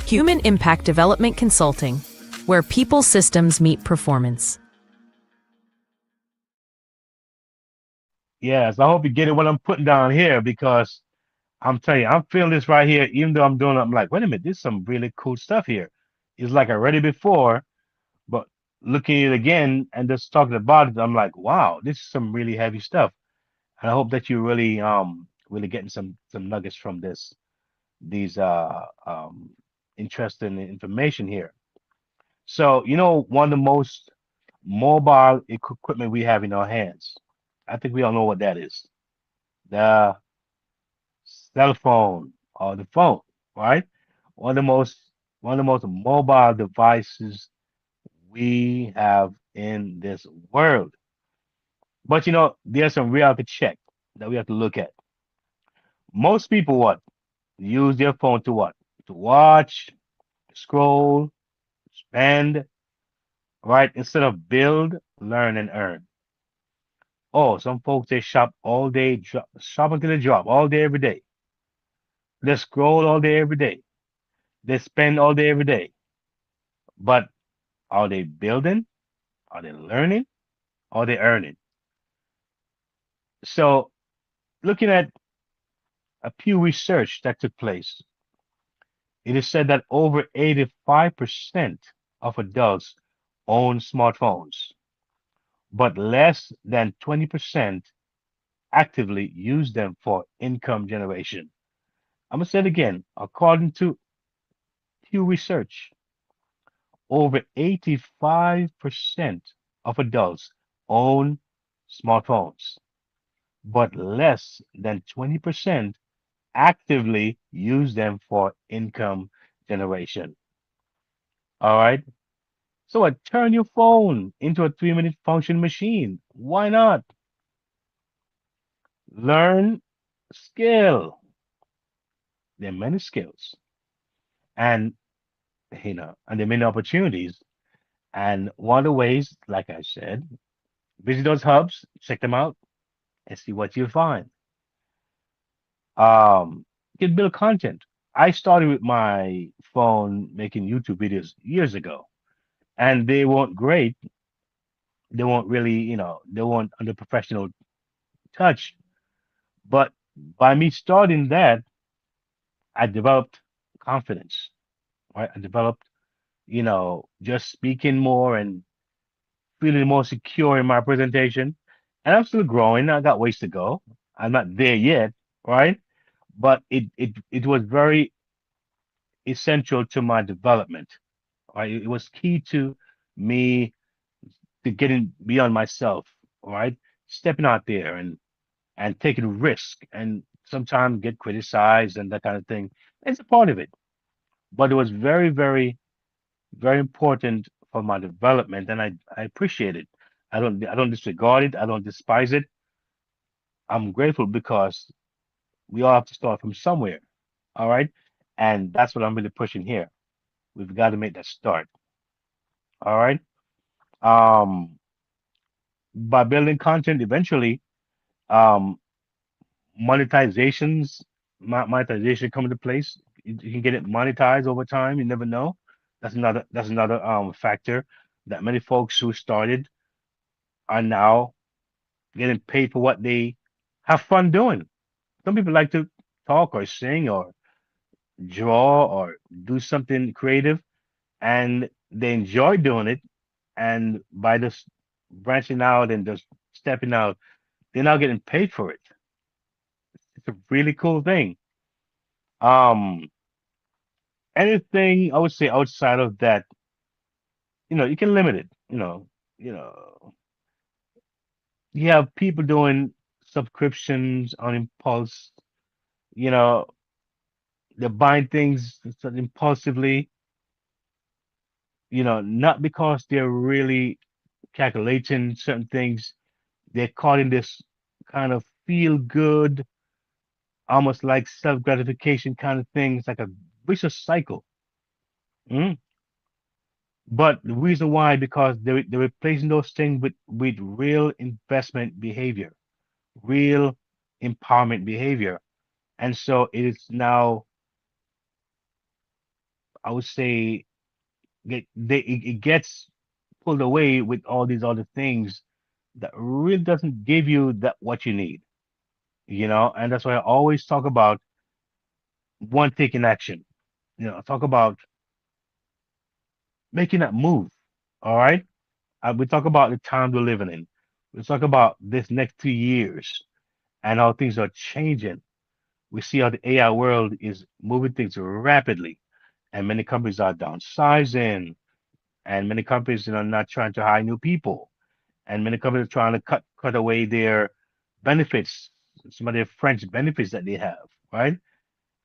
Human Impact Development Consulting, where people systems meet performance. Yes, I hope you get it what I'm putting down here because I'm telling you, I'm feeling this right here. Even though I'm doing it, I'm like, wait a minute, there's some really cool stuff here. It's like I read it before, but looking at it again and just talking about it, I'm like, wow, this is some really heavy stuff. And I hope that you really really getting some nuggets from these interesting information here. So, one of the most mobile equipment we have in our hands. I think we all know what that is. The cell phone or the phone, right? One of the most one of the most mobile devices we have in this world. But there's some reality check that we have to look at. Most people what? Use their phone to what? To watch, scroll, spend, right? Instead of build, learn, and earn. Oh, some folks they shop all day, shop until they drop all day, every day. They scroll all day, every day. They spend all day, every day. But are they building? Are they learning? Are they earning? So, looking at a Pew Research that took place, it is said that over 85% of adults own smartphones, but less than 20% actively use them for income generation. I'm going to say it again. According to Pew Research, over 85% of adults own smartphones, but less than 20% actively use them for income generation. All right. So what? Turn your phone into a 3-minute function machine. Why not? Learn skill. There are many skills and and there are many opportunities. And one of the ways, like I said, visit those hubs, check them out, and see what you find. You can build content. I started with my phone making YouTube videos years ago, and they weren't great. They weren't really, they weren't under professional touch. But by me starting that, I developed confidence, right? I developed, just speaking more and feeling more secure in my presentation. And I'm still growing. I got ways to go. I'm not there yet, right? But it was very essential to my development. Right? It was key to me to getting beyond myself, right? Stepping out there and taking risk and sometimes get criticized and that kind of thing. It's a part of it. But it was very, very, very important for my development and I appreciate it. I don't disregard it. I don't despise it. I'm grateful because we all have to start from somewhere. All right. And that's what I'm really pushing here. We've got to make that start. All right. Um, by building content eventually, um, monetization come into place. You can get it monetized over time. You never know. That's another factor that many folks who started are now getting paid for what they have fun doing. Some people like to talk or sing or draw or do something creative and they enjoy doing it and by just branching out and just stepping out, they're now getting paid for it. It's a really cool thing. Um, Anything I would say outside of that, you can limit it. You have people doing subscriptions on impulse. You know, they're buying things sort of impulsively. Not because they're really calculating certain things. They're caught in this kind of feel good, almost like self gratification kind of thing. It's like a vicious cycle. Mm. But the reason why, because they're replacing those things with real investment behavior, real empowerment behavior. And so it is now, I would say, it gets pulled away with all these other things that really doesn't give you that what you need, and that's why I always talk about one taking action. I talk about making that move. All right. We talk about the times we're living in. We talk about this next 2 years and how things are changing. We see how the AI world is moving things rapidly, and many companies are downsizing, and many companies are not trying to hire new people, and many companies are trying to cut away their benefits, some of their French benefits that they have, right?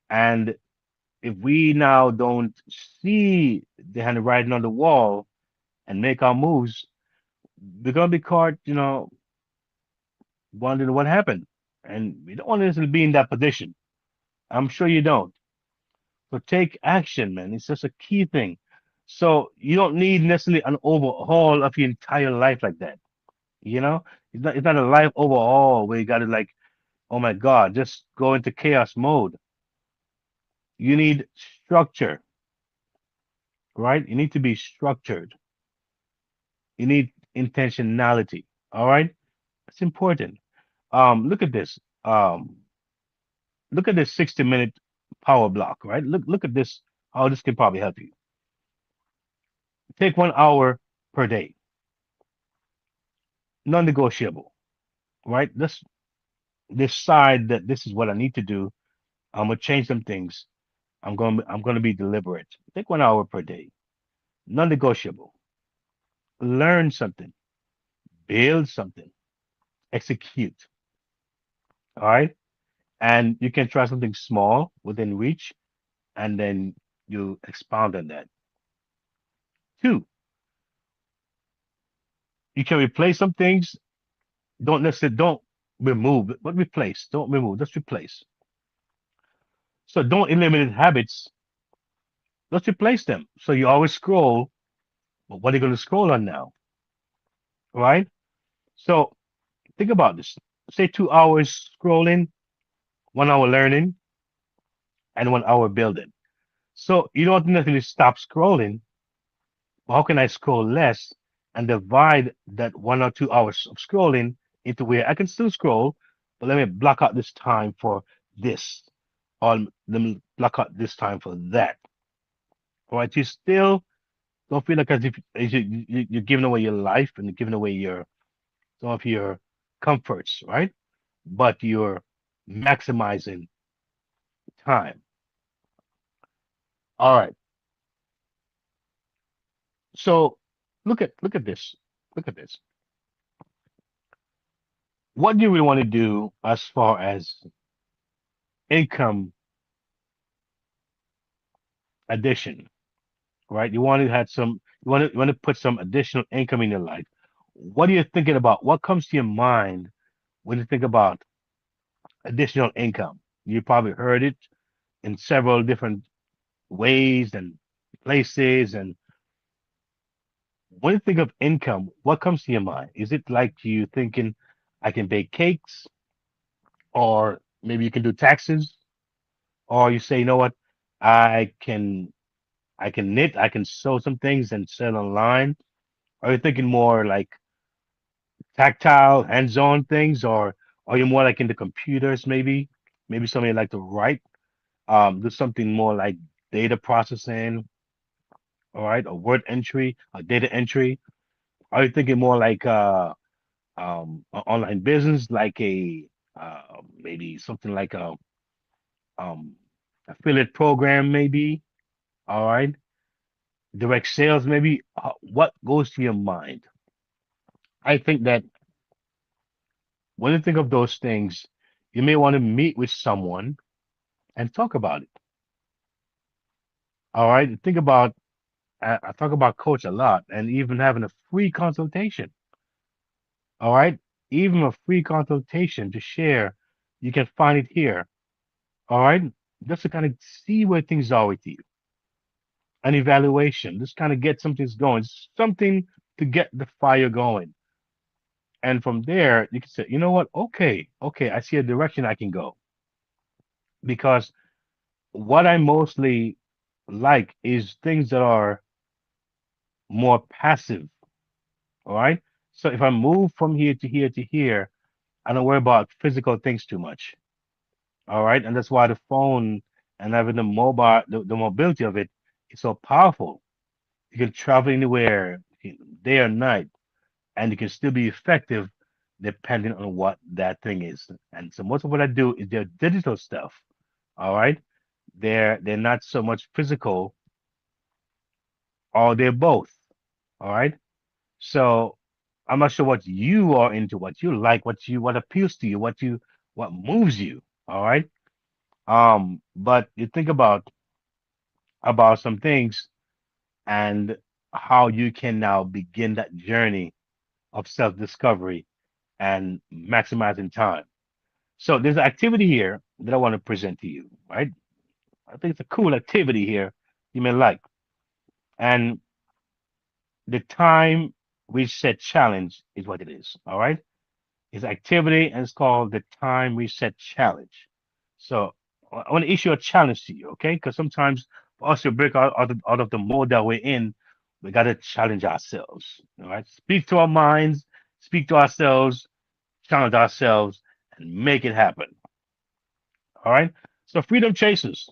And if we now don't see the handwriting on the wall and make our moves, we're gonna be caught, wondering what happened. And we don't want to necessarily be in that position. I'm sure you don't. So take action, man. It's just a key thing. So you don't need necessarily an overhaul of your entire life like that. You know, it's not a life overhaul where you got to like, oh my God, just go into chaos mode. You need structure, right? You need to be structured. You need intentionality. All right, it's important. Look at this. Look at this 60-minute power block, right? Look at this. How this can probably help you. Take 1 hour per day, non-negotiable, right? Let's decide that this is what I need to do. I'm gonna change some things. I'm gonna be deliberate. Take 1 hour per day, non-negotiable. Learn something, build something, execute. All right, and you can try something small within reach, and then you expound on that. Two, you can replace some things. Don't remove, but replace. Don't remove, just replace. So don't eliminate habits. Let's replace them. So you always scroll, but what are you going to scroll on now? Right? So think about this. Say 2 hours scrolling, 1 hour learning, and 1 hour building. So you don't necessarily stop scrolling. But how can I scroll less and divide that 1 or 2 hours of scrolling into where I can still scroll, but let me block out this time for this, or let me block out this time for that. All right? You still don't feel like as you're giving away your life and you're giving away some of your comforts, right? But you're maximizing time. All right. So look at this. Look at this. What do you really want to do as far as income addition, right? You want to put some additional income in your life. What are you thinking about? What comes to your mind when you think about additional income? You probably heard it in several different ways and places. And when you think of income, what comes to your mind? Is it like you thinking, I can bake cakes, or maybe you can do taxes, or you say, you know what, I can I can knit, I can sew some things and sell online? Are you thinking more like tactile, hands-on things, or are you more like into computers, maybe? Maybe somebody like to write, do something more like data processing, all right, or word entry, or data entry. Are you thinking more like online business, like a maybe something like a um, affiliate program, maybe? All right, direct sales, maybe. What goes to your mind? I think that when you think of those things, you may want to meet with someone and talk about it. All right, think about. I talk about coach a lot, and even having a free consultation. All right, even a free consultation to share. You can find it here. All right, just to kind of see where things are with you. An evaluation, just kind of get something going, something to get the fire going. And from there, you can say, you know what? Okay, okay, I see a direction I can go. Because what I mostly like is things that are more passive. All right. So if I move from here to here to here, I don't worry about physical things too much. All right. And that's why the phone and having the mobile, the mobility of it is so powerful. You can travel anywhere, day or night, and you can still be effective depending on what that thing is. And so most of what I do is their digital stuff. All right. They're not so much physical, or they're both. All right. So I'm not sure what you are into, what you like, what appeals to you, what moves you. All right. But you think about some things and how you can now begin that journey of self-discovery and maximizing time. So there's an activity here that I want to present to you, right? I think it's a cool activity here you may like. And the time reset challenge is what it is. All right. It's activity and it's called the time reset challenge. So I want to issue a challenge to you, okay? Because sometimes for us to break out of the mode that we're in, we got to challenge ourselves. All right. Speak to our minds, speak to ourselves, challenge ourselves, and make it happen. All right. So Freedom Chasers,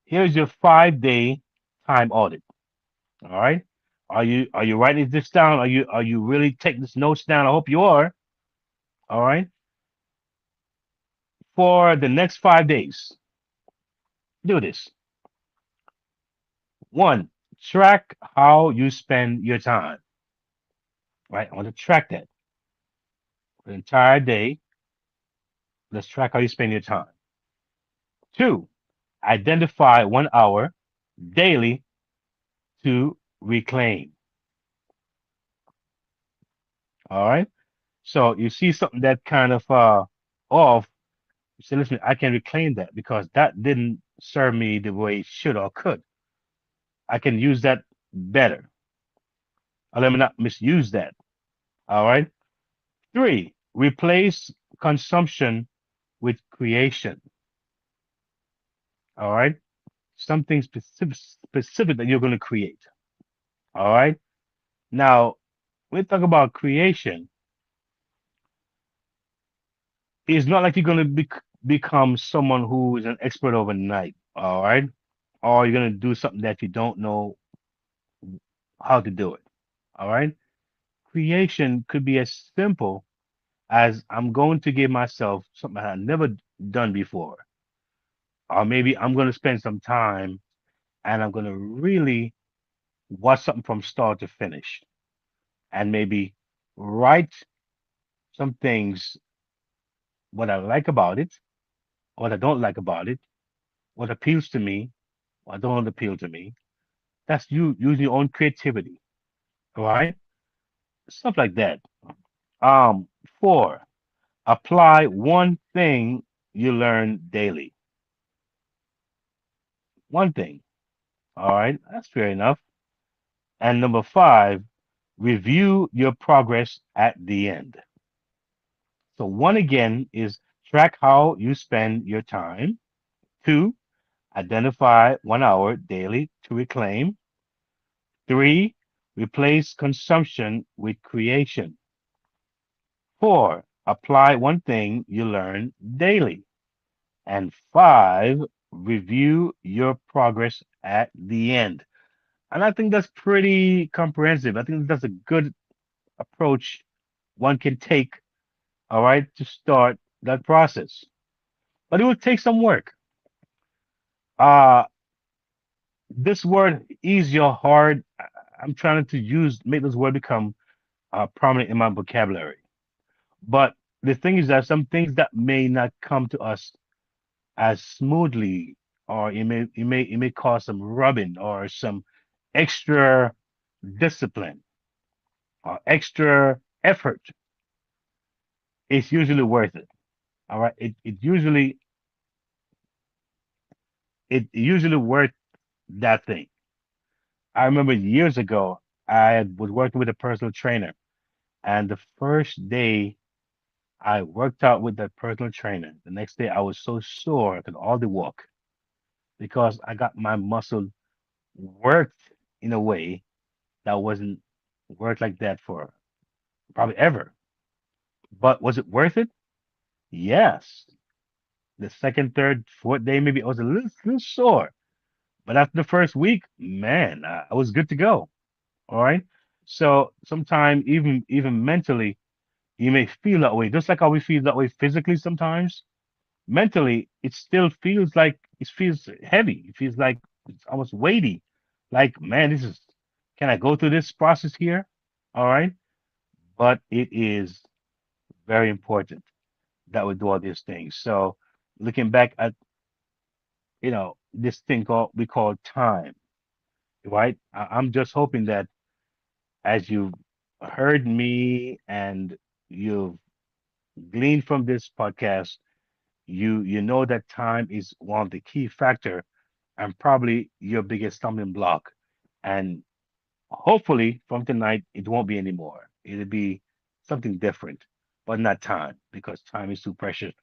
here's your 5 day time audit. All right. Are you writing this down? Are you really taking this notes down? I hope you are. All right. For the next 5 days, do this. One, track how you spend your time. Right. I want to track that the entire day. Let's track how you spend your time. Two, identify 1 hour daily to reclaim. All right. So you see something that kind of off. You say, listen, I can reclaim that because that didn't serve me the way it should or could. I can use that better. Or let me not misuse that. All right. Three, replace consumption with creation. All right. Something specific that you're going to create. All right. Now, when we talk about creation, it's not like you're going to become someone who is an expert overnight. All right. Or you're going to do something that you don't know how to do it. All right. Creation could be as simple as I'm going to give myself something I've never done before. Or maybe I'm going to spend some time and I'm going to really watch something from start to finish and maybe write some things, what I like about it, what I don't like about it, what appeals to me, what don't appeal to me. That's you using your own creativity. All right. Stuff like that. Um, Four, apply one thing you learn daily. One thing. All right. That's fair enough. And number five, review your progress at the end. So one again is track how you spend your time. Two, identify 1 hour daily to reclaim. Three, replace consumption with creation. Four, apply one thing you learn daily. And five, review your progress at the end. And I think that's pretty comprehensive. I think that's a good approach one can take, all right, to start that process. But it will take some work. Uh, this word easy or hard, I'm trying to make this word become prominent in my vocabulary. But the thing is that some things that may not come to us as smoothly, or it may cause some rubbing or some extra discipline or extra effort. It's usually worth it. All right. It usually worth that thing. I remember years ago, I was working with a personal trainer, and the first day I worked out with that personal trainer, the next day I was so sore I could hardly walk because I got my muscle worked in a way that wasn't worked like that for probably ever. But was it worth it? Yes. The second, third, fourth day, maybe I was a little sore. But after the first week, man, I was good to go. All right. So sometimes even mentally, you may feel that way, just like how we feel that way physically sometimes. Mentally, it still feels like it feels heavy. It feels like it's almost weighty. Like, man, can I go through this process here? All right. But it is very important that we do all these things. So looking back at, this thing we call time, right? I'm just hoping that as you've heard me and you've gleaned from this podcast, you know that time is one of the key factor and probably your biggest stumbling block. And hopefully from tonight it won't be anymore. It'll be something different, but not time because time is too precious.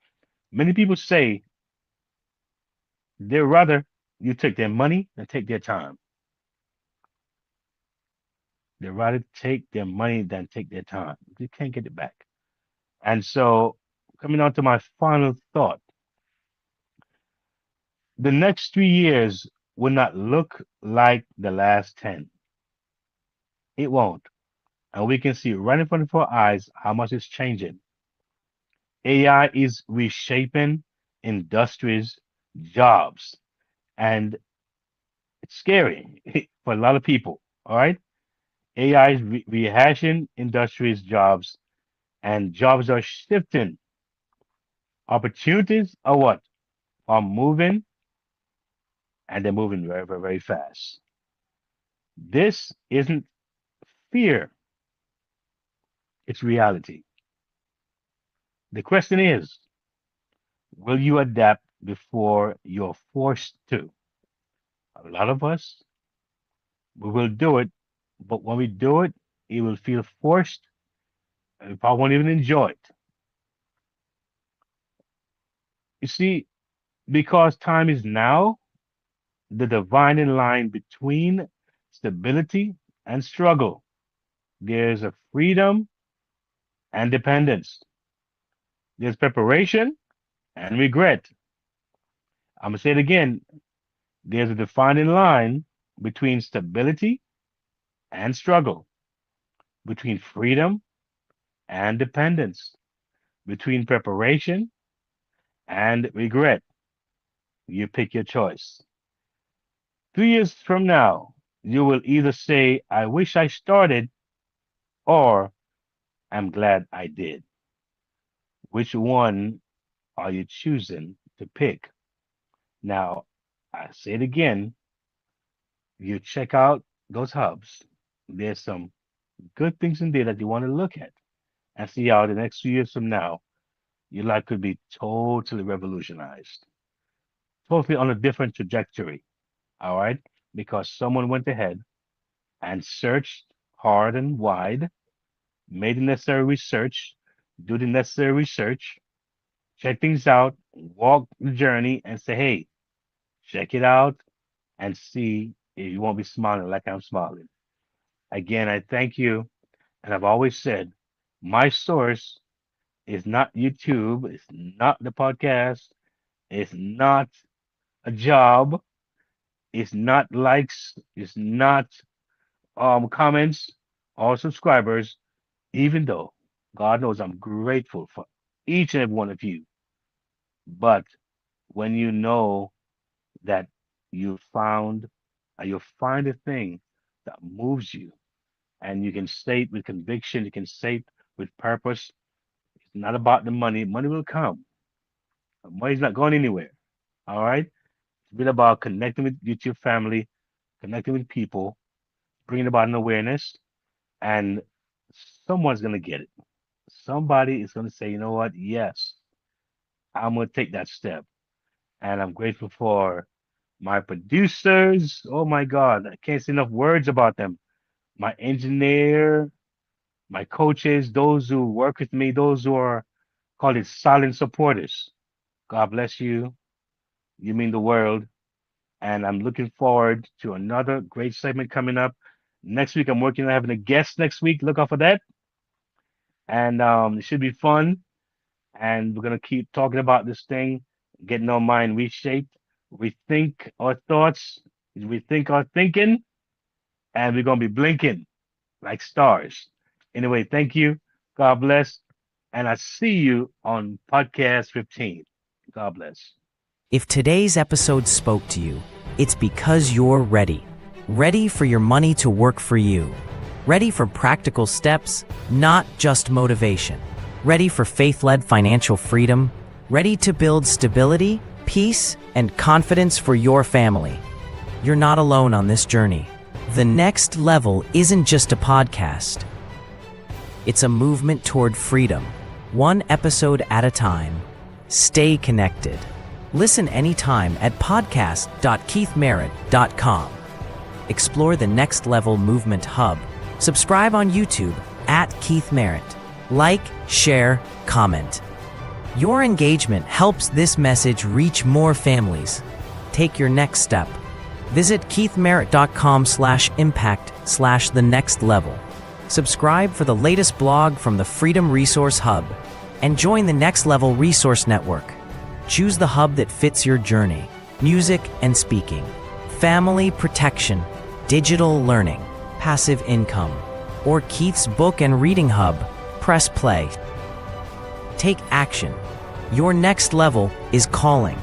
Many people say they'd rather you take their money than take their time. They'd rather take their money than take their time. They can't get it back. And so, coming on to my final thought, the next 3 years will not look like the last 10. It won't. And we can see right in front of our eyes how much it's changing. AI is reshaping industries, jobs, and it's scary for a lot of people. All right. AI is rehashing industries, jobs, and jobs are shifting. Opportunities are what? Are moving, and they're moving very, very, very fast. This isn't fear, it's reality. The question is, will you adapt before you're forced to? A lot of us, we will do it, but when we do it, it will feel forced and we probably won't even enjoy it. You see, because time is now, the dividing line between stability and struggle. There's a freedom and dependence. There's preparation and regret. I'm going to say it again. There's a defining line between stability and struggle, between freedom and dependence, between preparation and regret. You pick your choice. 3 years from now, you will either say, I wish I started, or I'm glad I did. Which one are you choosing to pick? Now, I say it again, you check out those hubs. There's some good things in there that you want to look at and see how the next 2 years from now, your life could be totally revolutionized, totally on a different trajectory. All right. Because someone went ahead and searched hard and wide, made the necessary research, do the necessary research, check things out, walk the journey, and say, hey, check it out and see if you won't be smiling like I'm smiling. Again, I thank you. And I've always said, my source is not YouTube, it's not the podcast, it's not a job, it's not likes, it's not comments or subscribers. Even though God knows I'm grateful for each and every one of you, but when you know that you found, you find a thing that moves you, and you can say it with conviction, you can say it with purpose. It's not about the money. Money will come. Money's not going anywhere. All right. It's been about connecting with your family, connecting with people, bringing about an awareness, and someone's gonna get it. Somebody is gonna say, you know what? Yes, I'm gonna take that step. And I'm grateful for my producers. Oh my God, I can't say enough words about them. My engineer, my coaches, those who work with me, those who are called it silent supporters. God bless you. You mean the world. And I'm looking forward to another great segment coming up. Next week, I'm working on having a guest next week. Look out for that. And it should be fun. And we're going to keep talking about this thing, getting our mind reshaped, rethink our thoughts, rethink our thinking, and we're going to be blinking like stars. Anyway, thank you. God bless. And I see you on podcast 15. God bless. If today's episode spoke to you, it's because you're ready. Ready for your money to work for you. Ready for practical steps, not just motivation. Ready for faith-led financial freedom. Ready to build stability, peace, and confidence for your family. You're not alone on this journey. The Next Level isn't just a podcast. It's a movement toward freedom, one episode at a time. Stay connected. Listen anytime at podcast.keithmerritt.com. Explore the Next Level Movement Hub. Subscribe on YouTube at Keith Merritt. Like, share, comment. Your engagement helps this message reach more families. Take your next step. Visit keithmerritt.com/impact/the next level. Subscribe for the latest blog from the Freedom Resource Hub and join the Next Level Resource Network. Choose the hub that fits your journey: music and speaking, family protection, digital learning, passive income, or Keith's book and reading hub. Press play. Take action. Your next level is calling.